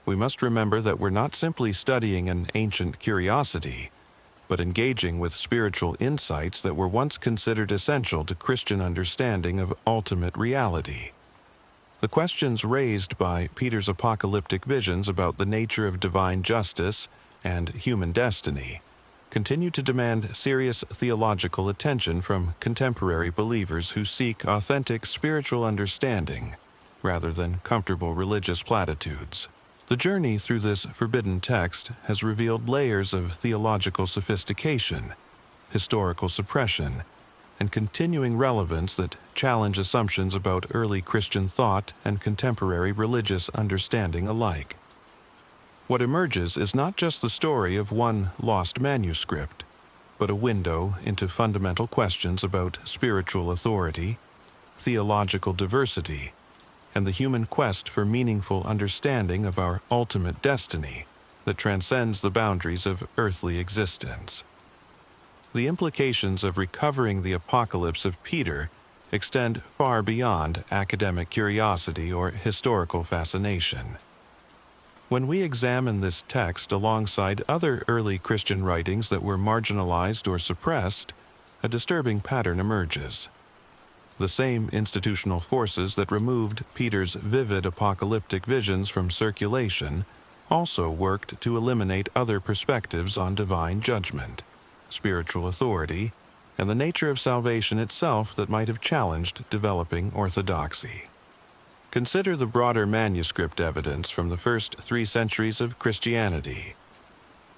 we must remember that we're not simply studying an ancient curiosity, but engaging with spiritual insights that were once considered essential to Christian understanding of ultimate reality. The questions raised by Peter's apocalyptic visions about the nature of divine justice and human destiny continue to demand serious theological attention from contemporary believers who seek authentic spiritual understanding rather than comfortable religious platitudes. The journey through this forbidden text has revealed layers of theological sophistication, historical suppression, and continuing relevance that challenge assumptions about early Christian thought and contemporary religious understanding alike. What emerges is not just the story of one lost manuscript, but a window into fundamental questions about spiritual authority, theological diversity, and the human quest for meaningful understanding of our ultimate destiny that transcends the boundaries of earthly existence. The implications of recovering the Apocalypse of Peter extend far beyond academic curiosity or historical fascination. When we examine this text alongside other early Christian writings that were marginalized or suppressed, a disturbing pattern emerges. The same institutional forces that removed Peter's vivid apocalyptic visions from circulation also worked to eliminate other perspectives on divine judgment, spiritual authority, and the nature of salvation itself that might have challenged developing orthodoxy. Consider the broader manuscript evidence from the first 3 centuries of Christianity.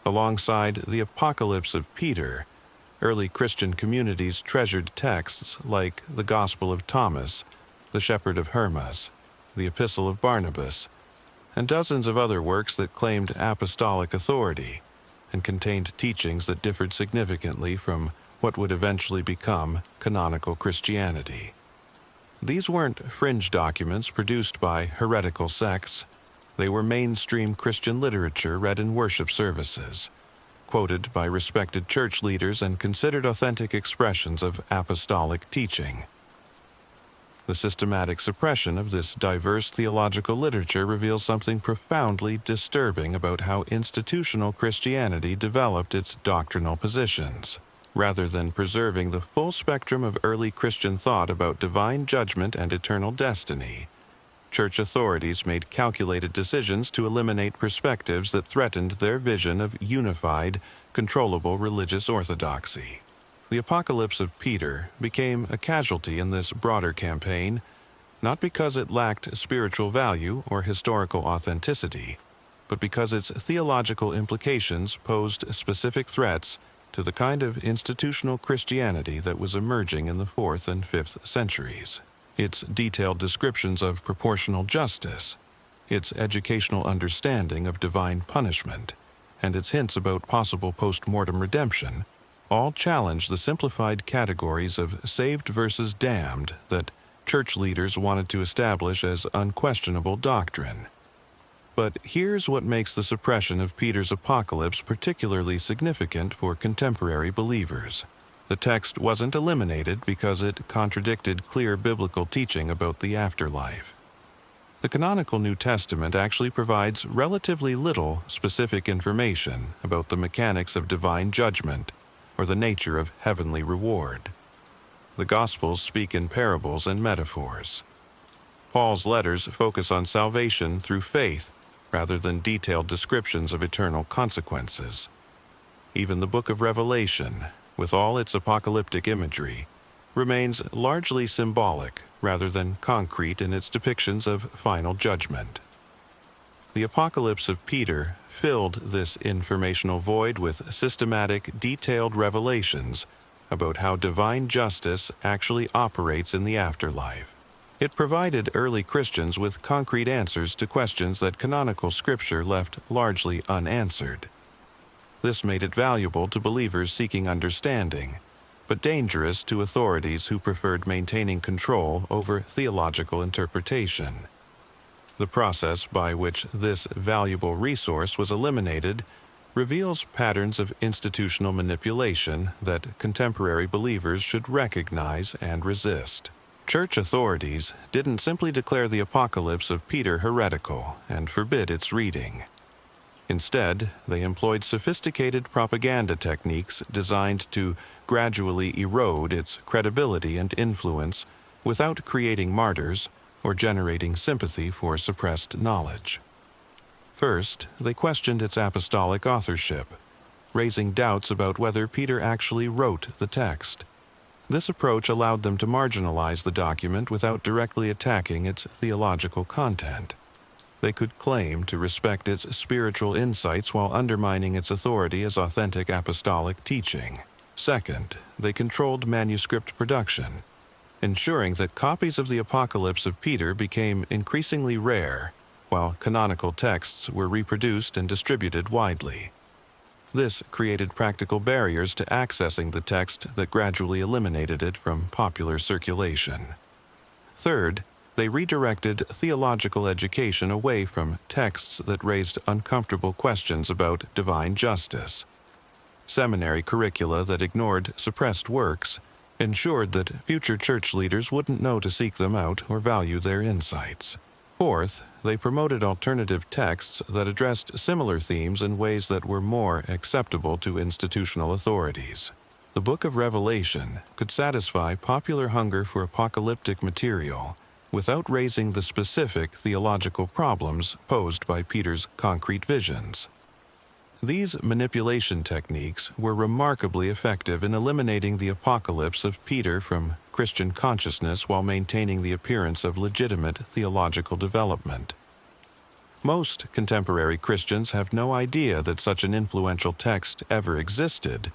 Alongside the Apocalypse of Peter, early Christian communities treasured texts like the Gospel of Thomas, the Shepherd of Hermas, the Epistle of Barnabas, and dozens of other works that claimed apostolic authority and contained teachings that differed significantly from what would eventually become canonical Christianity. These weren't fringe documents produced by heretical sects. They were mainstream Christian literature read in worship services, quoted by respected church leaders and considered authentic expressions of apostolic teaching. The systematic suppression of this diverse theological literature reveals something profoundly disturbing about how institutional Christianity developed its doctrinal positions. Rather than preserving the full spectrum of early Christian thought about divine judgment and eternal destiny, church authorities made calculated decisions to eliminate perspectives that threatened their vision of unified, controllable religious orthodoxy. The Apocalypse of Peter became a casualty in this broader campaign, not because it lacked spiritual value or historical authenticity, but because its theological implications posed specific threats to the kind of institutional Christianity that was emerging in the 4th and 5th centuries. Its detailed descriptions of proportional justice, its educational understanding of divine punishment, and its hints about possible post-mortem redemption all challenge the simplified categories of saved versus damned that church leaders wanted to establish as unquestionable doctrine. But here's what makes the suppression of Peter's Apocalypse particularly significant for contemporary believers. The text wasn't eliminated because it contradicted clear biblical teaching about the afterlife. The canonical New Testament actually provides relatively little specific information about the mechanics of divine judgment or the nature of heavenly reward. The Gospels speak in parables and metaphors. Paul's letters focus on salvation through faith rather than detailed descriptions of eternal consequences. Even the book of Revelation, with all its apocalyptic imagery, remains largely symbolic rather than concrete in its depictions of final judgment. The Apocalypse of Peter filled this informational void with systematic, detailed revelations about how divine justice actually operates in the afterlife. It provided early Christians with concrete answers to questions that canonical Scripture left largely unanswered. This made it valuable to believers seeking understanding, but dangerous to authorities who preferred maintaining control over theological interpretation. The process by which this valuable resource was eliminated reveals patterns of institutional manipulation that contemporary believers should recognize and resist. Church authorities didn't simply declare the Apocalypse of Peter heretical and forbid its reading. Instead, they employed sophisticated propaganda techniques designed to gradually erode its credibility and influence without creating martyrs or generating sympathy for suppressed knowledge. First, they questioned its apostolic authorship, raising doubts about whether Peter actually wrote the text. This approach allowed them to marginalize the document without directly attacking its theological content. They could claim to respect its spiritual insights while undermining its authority as authentic apostolic teaching. Second, they controlled manuscript production, ensuring that copies of the Apocalypse of Peter became increasingly rare, while canonical texts were reproduced and distributed widely. This created practical barriers to accessing the text that gradually eliminated it from popular circulation. Third, they redirected theological education away from texts that raised uncomfortable questions about divine justice. Seminary curricula that ignored suppressed works ensured that future church leaders wouldn't know to seek them out or value their insights. Fourth, they promoted alternative texts that addressed similar themes in ways that were more acceptable to institutional authorities. The Book of Revelation could satisfy popular hunger for apocalyptic material without raising the specific theological problems posed by Peter's concrete visions. These manipulation techniques were remarkably effective in eliminating the Apocalypse of Peter from Christian consciousness while maintaining the appearance of legitimate theological development. Most contemporary Christians have no idea that such an influential text ever existed,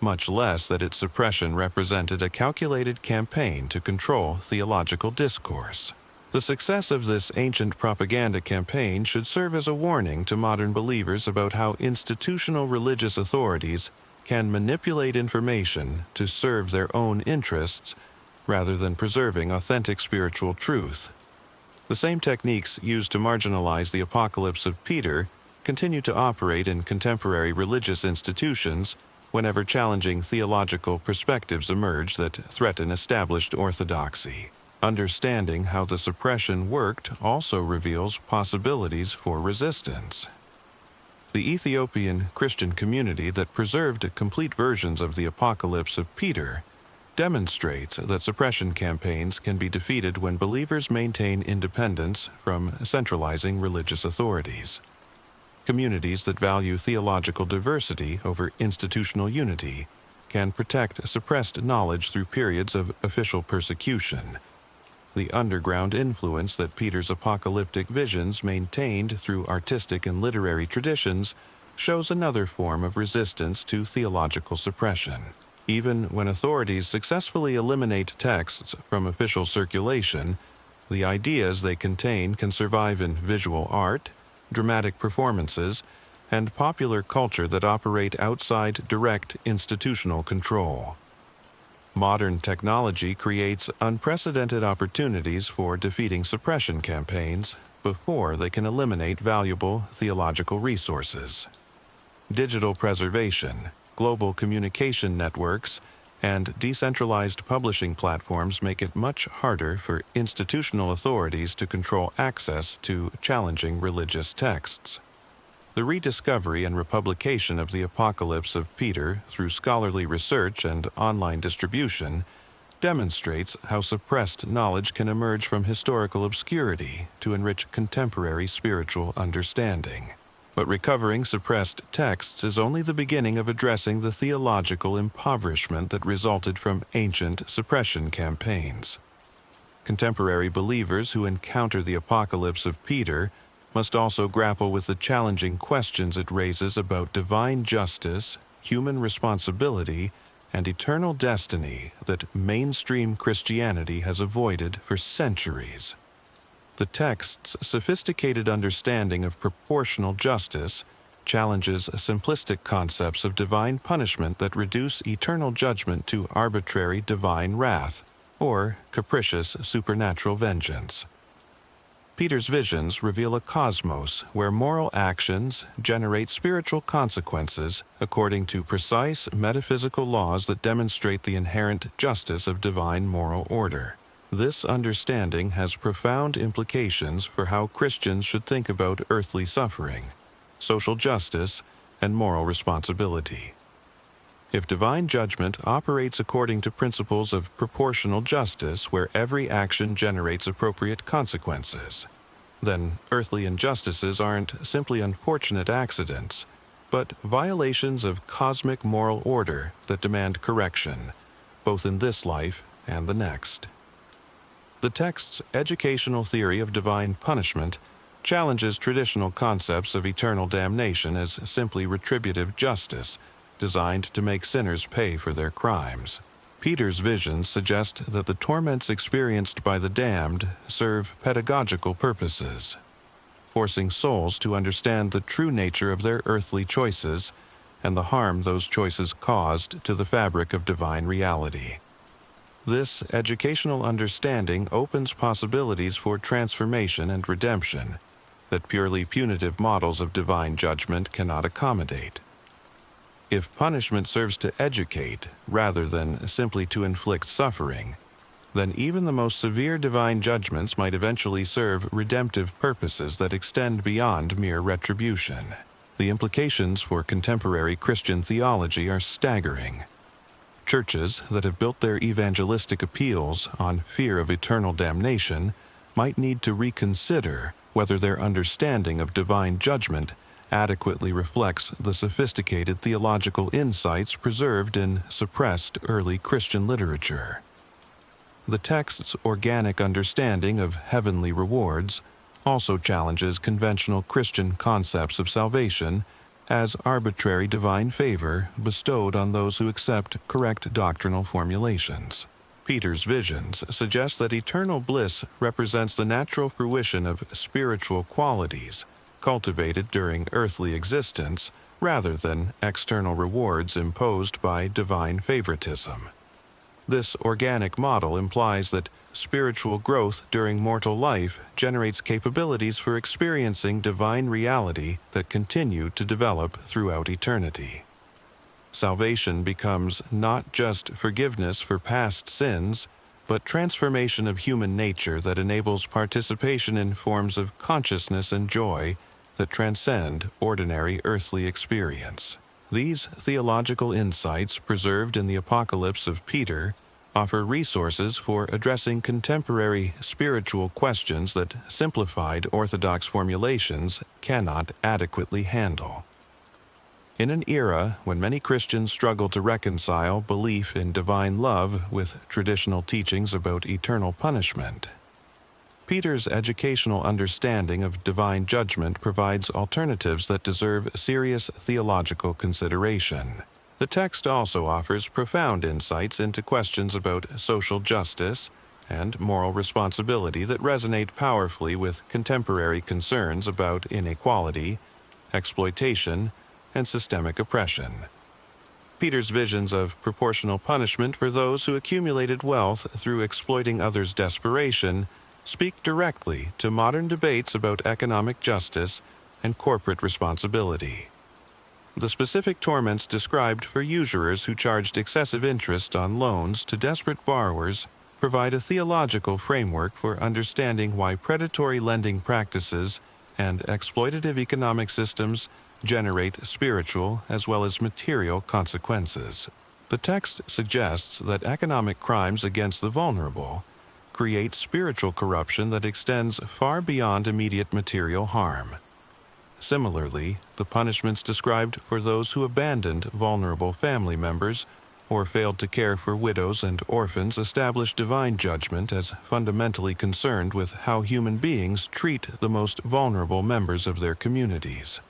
much less that its suppression represented a calculated campaign to control theological discourse. The success of this ancient propaganda campaign should serve as a warning to modern believers about how institutional religious authorities can manipulate information to serve their own interests rather than preserving authentic spiritual truth. The same techniques used to marginalize the Apocalypse of Peter continue to operate in contemporary religious institutions whenever challenging theological perspectives emerge that threaten established orthodoxy. Understanding how the suppression worked also reveals possibilities for resistance. The Ethiopian Christian community that preserved complete versions of the Apocalypse of Peter demonstrates that suppression campaigns can be defeated when believers maintain independence from centralizing religious authorities. Communities that value theological diversity over institutional unity can protect suppressed knowledge through periods of official persecution. The underground influence that Peter's apocalyptic visions maintained through artistic and literary traditions shows another form of resistance to theological suppression. Even when authorities successfully eliminate texts from official circulation, the ideas they contain can survive in visual art, dramatic performances, and popular culture that operate outside direct institutional control. Modern technology creates unprecedented opportunities for defeating suppression campaigns before they can eliminate valuable theological resources. Digital preservation, global communication networks, and decentralized publishing platforms make it much harder for institutional authorities to control access to challenging religious texts. The rediscovery and republication of the Apocalypse of Peter through scholarly research and online distribution demonstrates how suppressed knowledge can emerge from historical obscurity to enrich contemporary spiritual understanding. But recovering suppressed texts is only the beginning of addressing the theological impoverishment that resulted from ancient suppression campaigns. Contemporary believers who encounter the Apocalypse of Peter must also grapple with the challenging questions it raises about divine justice, human responsibility, and eternal destiny that mainstream Christianity has avoided for centuries. The text's sophisticated understanding of proportional justice challenges simplistic concepts of divine punishment that reduce eternal judgment to arbitrary divine wrath or capricious supernatural vengeance. Peter's visions reveal a cosmos where moral actions generate spiritual consequences according to precise metaphysical laws that demonstrate the inherent justice of divine moral order. This understanding has profound implications for how Christians should think about earthly suffering, social justice, and moral responsibility. If divine judgment operates according to principles of proportional justice where every action generates appropriate consequences, then earthly injustices aren't simply unfortunate accidents, but violations of cosmic moral order that demand correction, both in this life and the next. The text's educational theory of divine punishment challenges traditional concepts of eternal damnation as simply retributive justice, designed to make sinners pay for their crimes. Peter's visions suggest that the torments experienced by the damned serve pedagogical purposes, forcing souls to understand the true nature of their earthly choices and the harm those choices caused to the fabric of divine reality. This educational understanding opens possibilities for transformation and redemption that purely punitive models of divine judgment cannot accommodate. If punishment serves to educate rather than simply to inflict suffering, then even the most severe divine judgments might eventually serve redemptive purposes that extend beyond mere retribution. The implications for contemporary Christian theology are staggering. Churches that have built their evangelistic appeals on fear of eternal damnation might need to reconsider whether their understanding of divine judgment adequately reflects the sophisticated theological insights preserved in suppressed early Christian literature. The text's organic understanding of heavenly rewards also challenges conventional Christian concepts of salvation as arbitrary divine favor bestowed on those who accept correct doctrinal formulations. Peter's visions suggest that eternal bliss represents the natural fruition of spiritual qualities cultivated during earthly existence rather than external rewards imposed by divine favoritism. This organic model implies that spiritual growth during mortal life generates capabilities for experiencing divine reality that continue to develop throughout eternity. Salvation becomes not just forgiveness for past sins, but transformation of human nature that enables participation in forms of consciousness and joy that transcend ordinary earthly experience. These theological insights, preserved in the Apocalypse of Peter, offer resources for addressing contemporary spiritual questions that simplified orthodox formulations cannot adequately handle. In an era when many Christians struggle to reconcile belief in divine love with traditional teachings about eternal punishment, Peter's educational understanding of divine judgment provides alternatives that deserve serious theological consideration. The text also offers profound insights into questions about social justice and moral responsibility that resonate powerfully with contemporary concerns about inequality, exploitation, and systemic oppression. Peter's visions of proportional punishment for those who accumulated wealth through exploiting others' desperation speak directly to modern debates about economic justice and corporate responsibility. The specific torments described for usurers who charged excessive interest on loans to desperate borrowers provide a theological framework for understanding why predatory lending practices and exploitative economic systems generate spiritual as well as material consequences. The text suggests that economic crimes against the vulnerable create spiritual corruption that extends far beyond immediate material harm. Similarly, the punishments described for those who abandoned vulnerable family members or failed to care for widows and orphans establish divine judgment as fundamentally concerned with how human beings treat the most vulnerable members of their communities.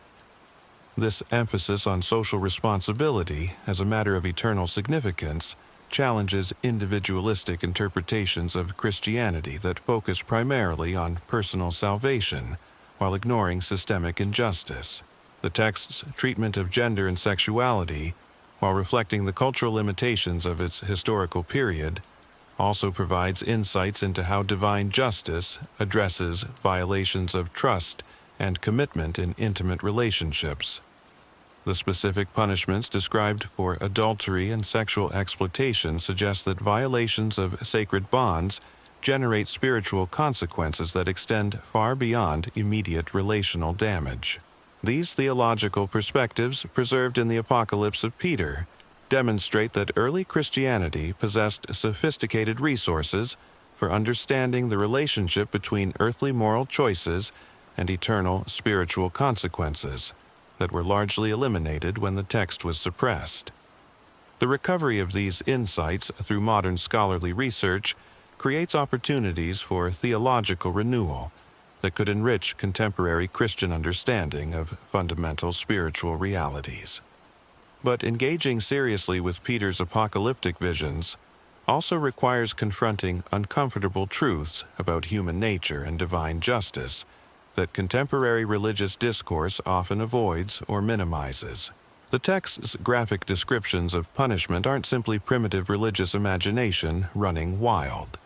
This emphasis on social responsibility as a matter of eternal significance challenges individualistic interpretations of Christianity that focus primarily on personal salvation while ignoring systemic injustice. The text's treatment of gender and sexuality, while reflecting the cultural limitations of its historical period, also provides insights into how divine justice addresses violations of trust and commitment in intimate relationships. The specific punishments described for adultery and sexual exploitation suggest that violations of sacred bonds generate spiritual consequences that extend far beyond immediate relational damage. These theological perspectives, preserved in the Apocalypse of Peter, demonstrate that early Christianity possessed sophisticated resources for understanding the relationship between earthly moral choices and eternal spiritual consequences that were largely eliminated when the text was suppressed. The recovery of these insights through modern scholarly research creates opportunities for theological renewal that could enrich contemporary Christian understanding of fundamental spiritual realities. But engaging seriously with Peter's apocalyptic visions also requires confronting uncomfortable truths about human nature and divine justice that contemporary religious discourse often avoids or minimizes. The text's graphic descriptions of punishment aren't simply primitive religious imagination running wild.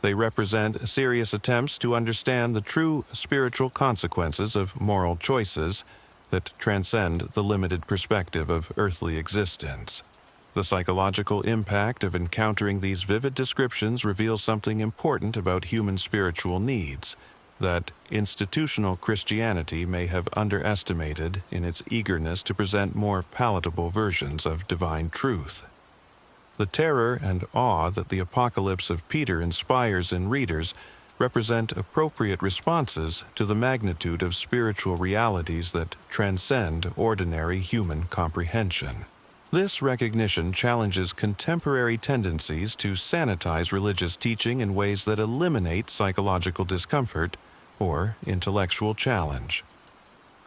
They represent serious attempts to understand the true spiritual consequences of moral choices that transcend the limited perspective of earthly existence. The psychological impact of encountering these vivid descriptions reveals something important about human spiritual needs that institutional Christianity may have underestimated in its eagerness to present more palatable versions of divine truth. The terror and awe that the Apocalypse of Peter inspires in readers represent appropriate responses to the magnitude of spiritual realities that transcend ordinary human comprehension. This recognition challenges contemporary tendencies to sanitize religious teaching in ways that eliminate psychological discomfort or intellectual challenge.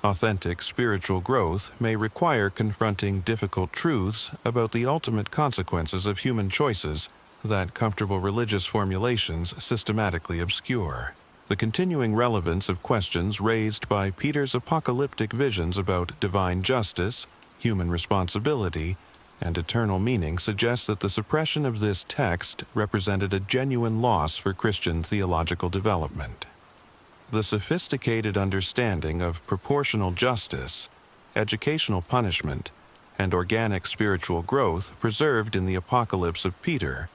Authentic spiritual growth may require confronting difficult truths about the ultimate consequences of human choices that comfortable religious formulations systematically obscure. The continuing relevance of questions raised by Peter's apocalyptic visions about divine justice, human responsibility, and eternal meaning suggests that the suppression of this text represented a genuine loss for Christian theological development. The sophisticated understanding of proportional justice, educational punishment, and organic spiritual growth preserved in the Apocalypse of Peter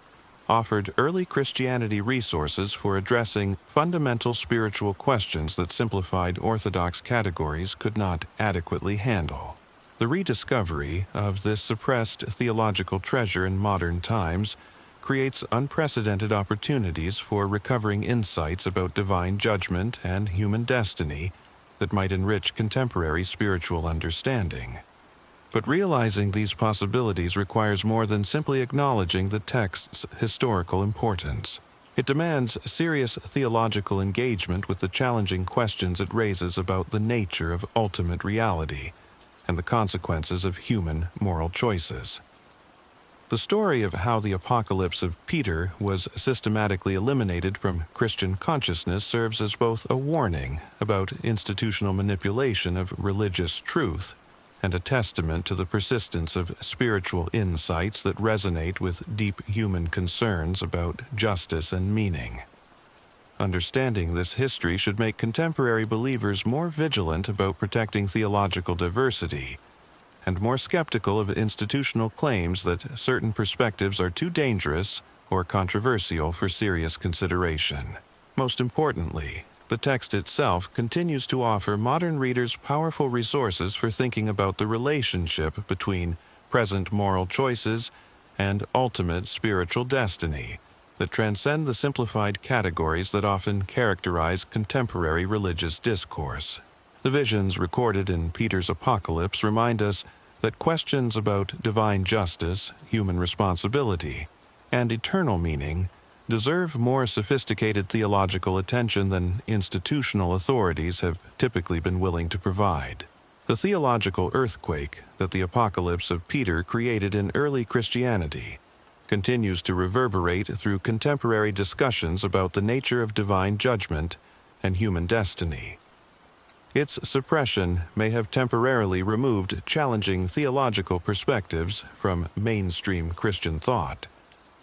offered early Christianity resources for addressing fundamental spiritual questions that simplified orthodox categories could not adequately handle. The rediscovery of this suppressed theological treasure in modern times creates unprecedented opportunities for recovering insights about divine judgment and human destiny that might enrich contemporary spiritual understanding. But realizing these possibilities requires more than simply acknowledging the text's historical importance. It demands serious theological engagement with the challenging questions it raises about the nature of ultimate reality and the consequences of human moral choices. The story of how the Apocalypse of Peter was systematically eliminated from Christian consciousness serves as both a warning about institutional manipulation of religious truth and a testament to the persistence of spiritual insights that resonate with deep human concerns about justice and meaning. Understanding this history should make contemporary believers more vigilant about protecting theological diversity and more skeptical of institutional claims that certain perspectives are too dangerous or controversial for serious consideration. Most importantly, the text itself continues to offer modern readers powerful resources for thinking about the relationship between present moral choices and ultimate spiritual destiny that transcend the simplified categories that often characterize contemporary religious discourse. The visions recorded in Peter's Apocalypse remind us that questions about divine justice, human responsibility, and eternal meaning deserve more sophisticated theological attention than institutional authorities have typically been willing to provide. The theological earthquake that the Apocalypse of Peter created in early Christianity continues to reverberate through contemporary discussions about the nature of divine judgment and human destiny. Its suppression may have temporarily removed challenging theological perspectives from mainstream Christian thought,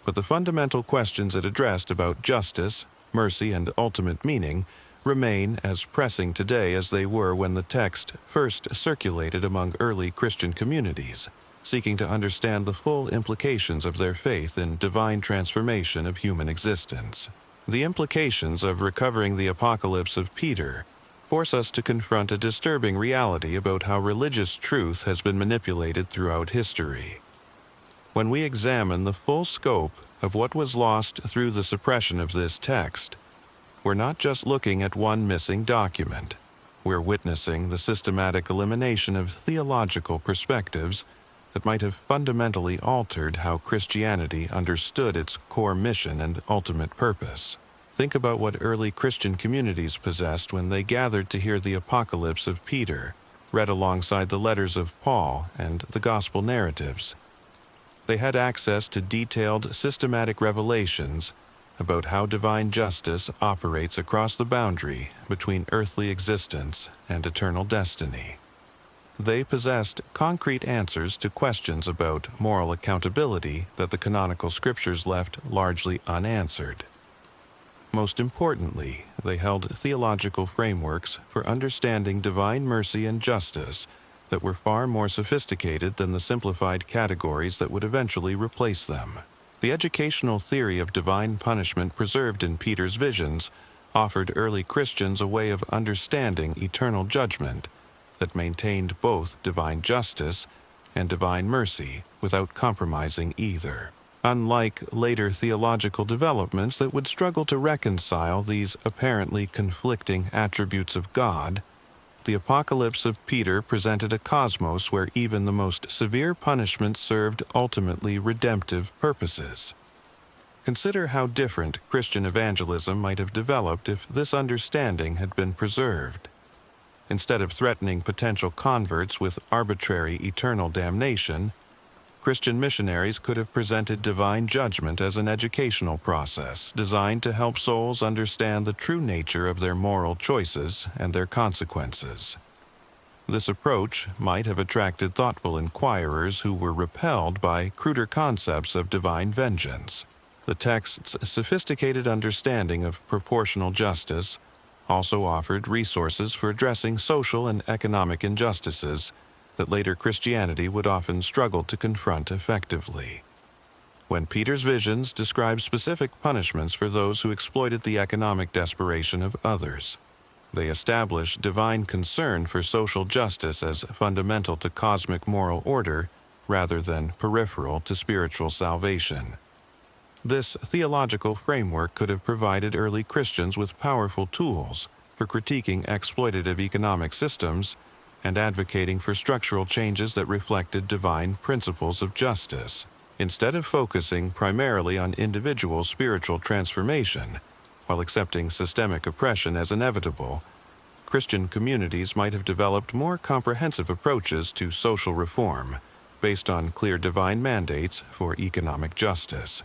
but the fundamental questions it addressed about justice, mercy, and ultimate meaning remain as pressing today as they were when the text first circulated among early Christian communities, seeking to understand the full implications of their faith in divine transformation of human existence. The implications of recovering the Apocalypse of Peter force us to confront a disturbing reality about how religious truth has been manipulated throughout history. When we examine the full scope of what was lost through the suppression of this text, we're not just looking at one missing document. We're witnessing the systematic elimination of theological perspectives that might have fundamentally altered how Christianity understood its core mission and ultimate purpose. Think about what early Christian communities possessed when they gathered to hear the Apocalypse of Peter, read alongside the letters of Paul and the Gospel narratives. They had access to detailed, systematic revelations about how divine justice operates across the boundary between earthly existence and eternal destiny. They possessed concrete answers to questions about moral accountability that the canonical scriptures left largely unanswered. Most importantly, they held theological frameworks for understanding divine mercy and justice that were far more sophisticated than the simplified categories that would eventually replace them. The educational theory of divine punishment preserved in Peter's visions offered early Christians a way of understanding eternal judgment that maintained both divine justice and divine mercy without compromising either. Unlike later theological developments that would struggle to reconcile these apparently conflicting attributes of God, the Apocalypse of Peter presented a cosmos where even the most severe punishment served ultimately redemptive purposes. Consider how different Christian evangelism might have developed if this understanding had been preserved. Instead of threatening potential converts with arbitrary eternal damnation, Christian missionaries could have presented divine judgment as an educational process designed to help souls understand the true nature of their moral choices and their consequences. This approach might have attracted thoughtful inquirers who were repelled by cruder concepts of divine vengeance. The text's sophisticated understanding of proportional justice also offered resources for addressing social and economic injustices that later Christianity would often struggle to confront effectively. When Peter's visions describe specific punishments for those who exploited the economic desperation of others, they establish divine concern for social justice as fundamental to cosmic moral order rather than peripheral to spiritual salvation. This theological framework could have provided early Christians with powerful tools for critiquing exploitative economic systems and advocating for structural changes that reflected divine principles of justice. Instead of focusing primarily on individual spiritual transformation, while accepting systemic oppression as inevitable, Christian communities might have developed more comprehensive approaches to social reform based on clear divine mandates for economic justice.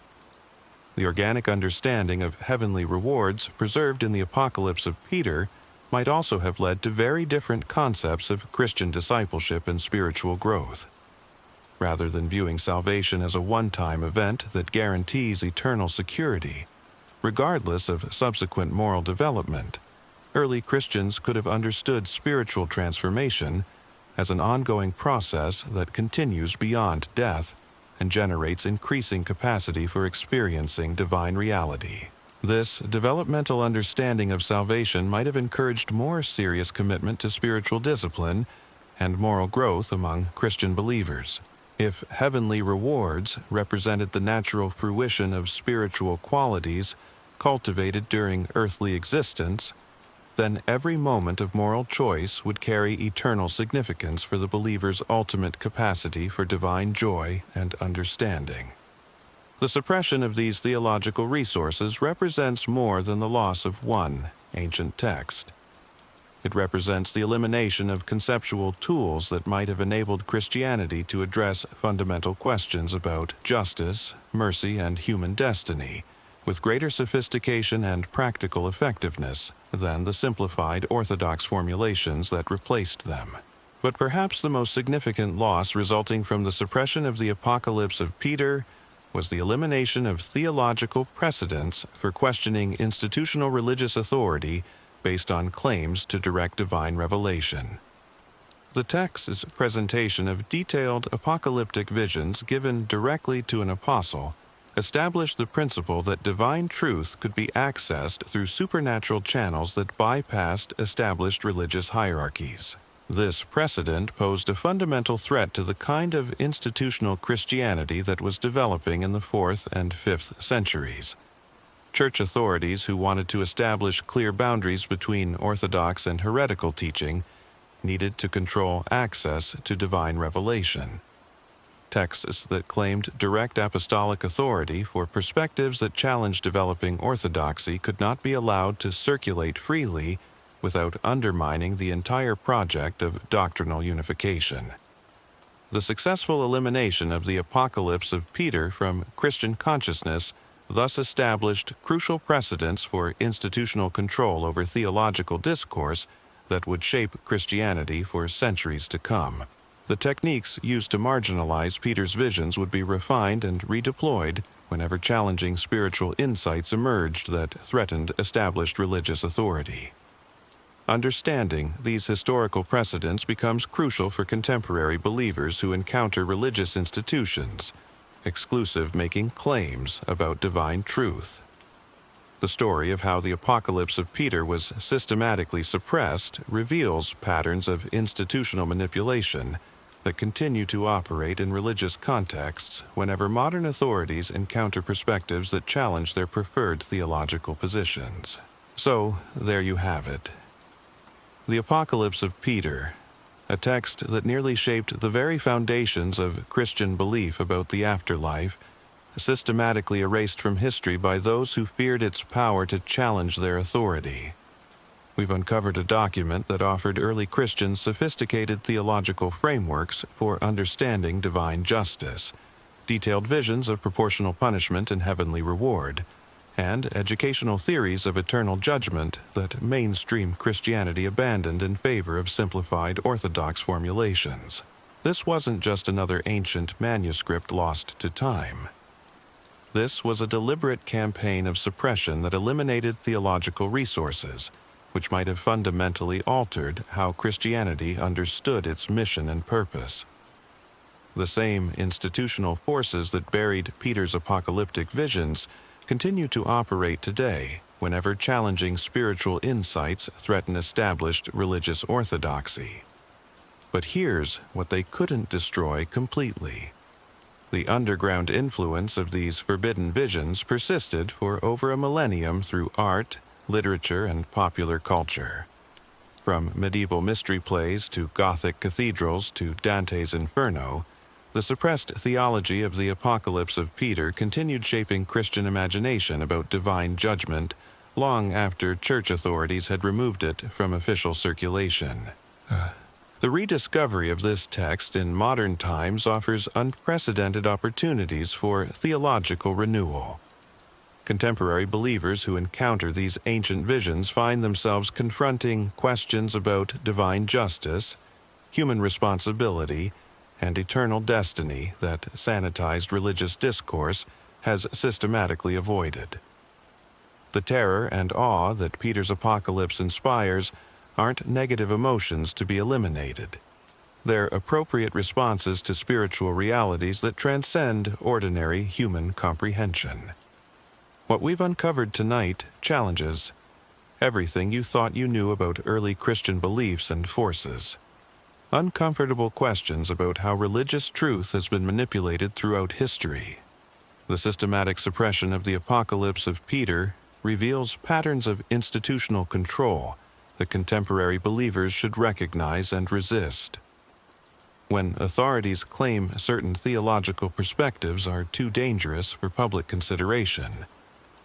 The organic understanding of heavenly rewards preserved in the Apocalypse of Peter might also have led to very different concepts of Christian discipleship and spiritual growth. Rather than viewing salvation as a one-time event that guarantees eternal security, regardless of subsequent moral development, early Christians could have understood spiritual transformation as an ongoing process that continues beyond death and generates increasing capacity for experiencing divine reality. This developmental understanding of salvation might have encouraged more serious commitment to spiritual discipline and moral growth among Christian believers. If heavenly rewards represented the natural fruition of spiritual qualities cultivated during earthly existence, then every moment of moral choice would carry eternal significance for the believer's ultimate capacity for divine joy and understanding. The suppression of these theological resources represents more than the loss of one ancient text. It represents the elimination of conceptual tools that might have enabled Christianity to address fundamental questions about justice, mercy, and human destiny with greater sophistication and practical effectiveness than the simplified orthodox formulations that replaced them. But perhaps the most significant loss resulting from the suppression of the Apocalypse of Peter was the elimination of theological precedents for questioning institutional religious authority based on claims to direct divine revelation. The text's presentation of detailed apocalyptic visions given directly to an apostle established the principle that divine truth could be accessed through supernatural channels that bypassed established religious hierarchies. This precedent posed a fundamental threat to the kind of institutional Christianity that was developing in the 4th and 5th centuries. Church authorities who wanted to establish clear boundaries between orthodox and heretical teaching needed to control access to divine revelation. texts that claimed direct apostolic authority for perspectives that challenged developing orthodoxy could not be allowed to circulate freely without undermining the entire project of doctrinal unification. The successful elimination of the Apocalypse of Peter from Christian consciousness thus established crucial precedents for institutional control over theological discourse that would shape Christianity for centuries to come. The techniques used to marginalize Peter's visions would be refined and redeployed whenever challenging spiritual insights emerged that threatened established religious authority. Understanding these historical precedents becomes crucial for contemporary believers who encounter religious institutions exclusive making claims about divine truth. The story of how the Apocalypse of Peter was systematically suppressed reveals patterns of institutional manipulation that continue to operate in religious contexts whenever modern authorities encounter perspectives that challenge their preferred theological positions. So, there you have it. The Apocalypse of Peter, a text that nearly shaped the very foundations of Christian belief about the afterlife, systematically erased from history by those who feared its power to challenge their authority. We've uncovered a document that offered early Christians sophisticated theological frameworks for understanding divine justice, detailed visions of proportional punishment and heavenly reward, and educational theories of eternal judgment that mainstream Christianity abandoned in favor of simplified orthodox formulations. This wasn't just another ancient manuscript lost to time. This was a deliberate campaign of suppression that eliminated theological resources, which might have fundamentally altered how Christianity understood its mission and purpose. The same institutional forces that buried Peter's apocalyptic visions continue to operate today whenever challenging spiritual insights threaten established religious orthodoxy. But here's what they couldn't destroy completely. The underground influence of these forbidden visions persisted for over a millennium through art, literature, and popular culture. From medieval mystery plays to Gothic cathedrals to Dante's Inferno, the suppressed theology of the Apocalypse of Peter continued shaping Christian imagination about divine judgment long after church authorities had removed it from official circulation. The rediscovery of this text in modern times offers unprecedented opportunities for theological renewal. Contemporary believers who encounter these ancient visions find themselves confronting questions about divine justice, human responsibility, and eternal destiny that sanitized religious discourse has systematically avoided. The terror and awe that Peter's apocalypse inspires aren't negative emotions to be eliminated. They're appropriate responses to spiritual realities that transcend ordinary human comprehension. What we've uncovered tonight challenges everything you thought you knew about early Christian beliefs and forces. Uncomfortable questions about how religious truth has been manipulated throughout history. The systematic suppression of the Apocalypse of Peter reveals patterns of institutional control that contemporary believers should recognize and resist. When authorities claim certain theological perspectives are too dangerous for public consideration,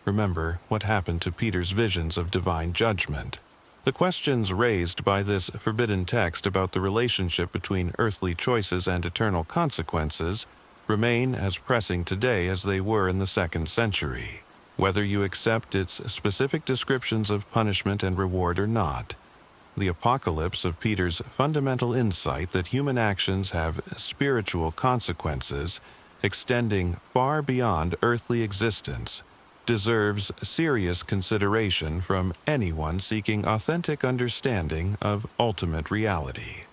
remember what happened to Peter's visions of divine judgment. The questions raised by this forbidden text about the relationship between earthly choices and eternal consequences remain as pressing today as they were in the 2nd century. Whether you accept its specific descriptions of punishment and reward or not, the Apocalypse of Peter's fundamental insight that human actions have spiritual consequences extending far beyond earthly existence deserves serious consideration from anyone seeking authentic understanding of ultimate reality.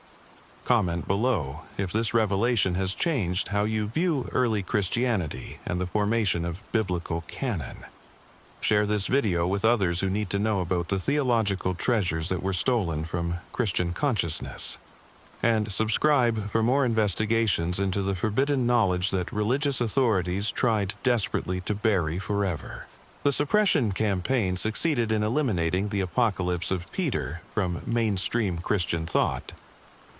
Comment below if this revelation has changed how you view early Christianity and the formation of biblical canon. Share this video with others who need to know about the theological treasures that were stolen from Christian consciousness. And subscribe for more investigations into the forbidden knowledge that religious authorities tried desperately to bury forever. The suppression campaign succeeded in eliminating the Apocalypse of Peter from mainstream Christian thought,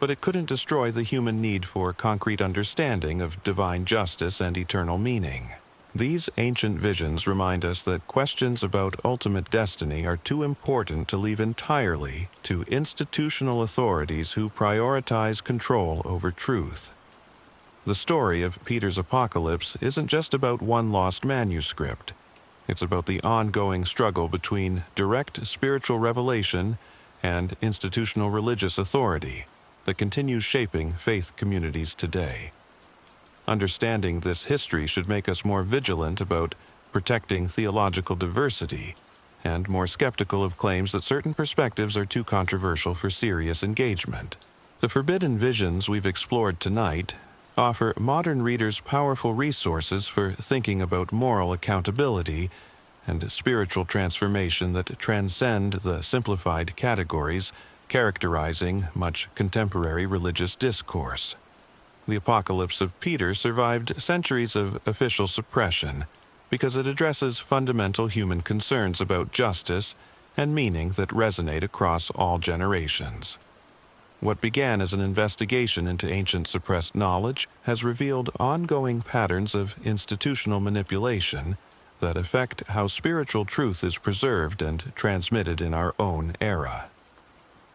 but it couldn't destroy the human need for concrete understanding of divine justice and eternal meaning. These ancient visions remind us that questions about ultimate destiny are too important to leave entirely to institutional authorities who prioritize control over truth. The story of Peter's Apocalypse isn't just about one lost manuscript. It's about the ongoing struggle between direct spiritual revelation and institutional religious authority that continues shaping faith communities today. Understanding this history should make us more vigilant about protecting theological diversity and more skeptical of claims that certain perspectives are too controversial for serious engagement. The forbidden visions we've explored tonight offer modern readers powerful resources for thinking about moral accountability and spiritual transformation that transcend the simplified categories characterizing much contemporary religious discourse. The Apocalypse of Peter survived centuries of official suppression because it addresses fundamental human concerns about justice and meaning that resonate across all generations. What began as an investigation into ancient suppressed knowledge has revealed ongoing patterns of institutional manipulation that affect how spiritual truth is preserved and transmitted in our own era.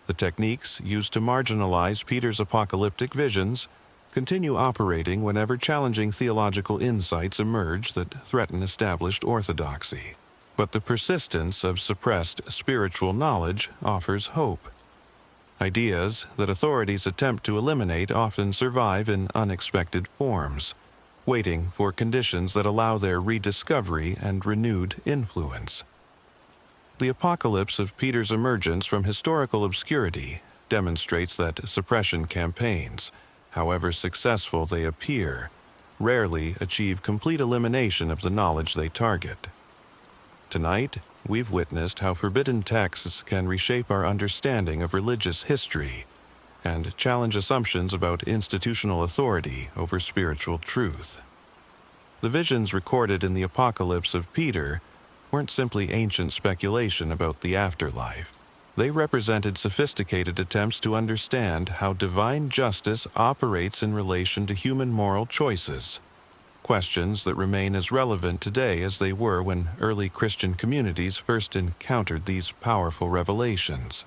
The techniques used to marginalize Peter's apocalyptic visions continue operating whenever challenging theological insights emerge that threaten established orthodoxy. But the persistence of suppressed spiritual knowledge offers hope. Ideas that authorities attempt to eliminate often survive in unexpected forms, waiting for conditions that allow their rediscovery and renewed influence. The Apocalypse of Peter's emergence from historical obscurity demonstrates that suppression campaigns, however successful they appear, rarely achieve complete elimination of the knowledge they target. Tonight, we've witnessed how forbidden texts can reshape our understanding of religious history and challenge assumptions about institutional authority over spiritual truth. The visions recorded in the Apocalypse of Peter weren't simply ancient speculation about the afterlife. They represented sophisticated attempts to understand how divine justice operates in relation to human moral choices, questions that remain as relevant today as they were when early Christian communities first encountered these powerful revelations.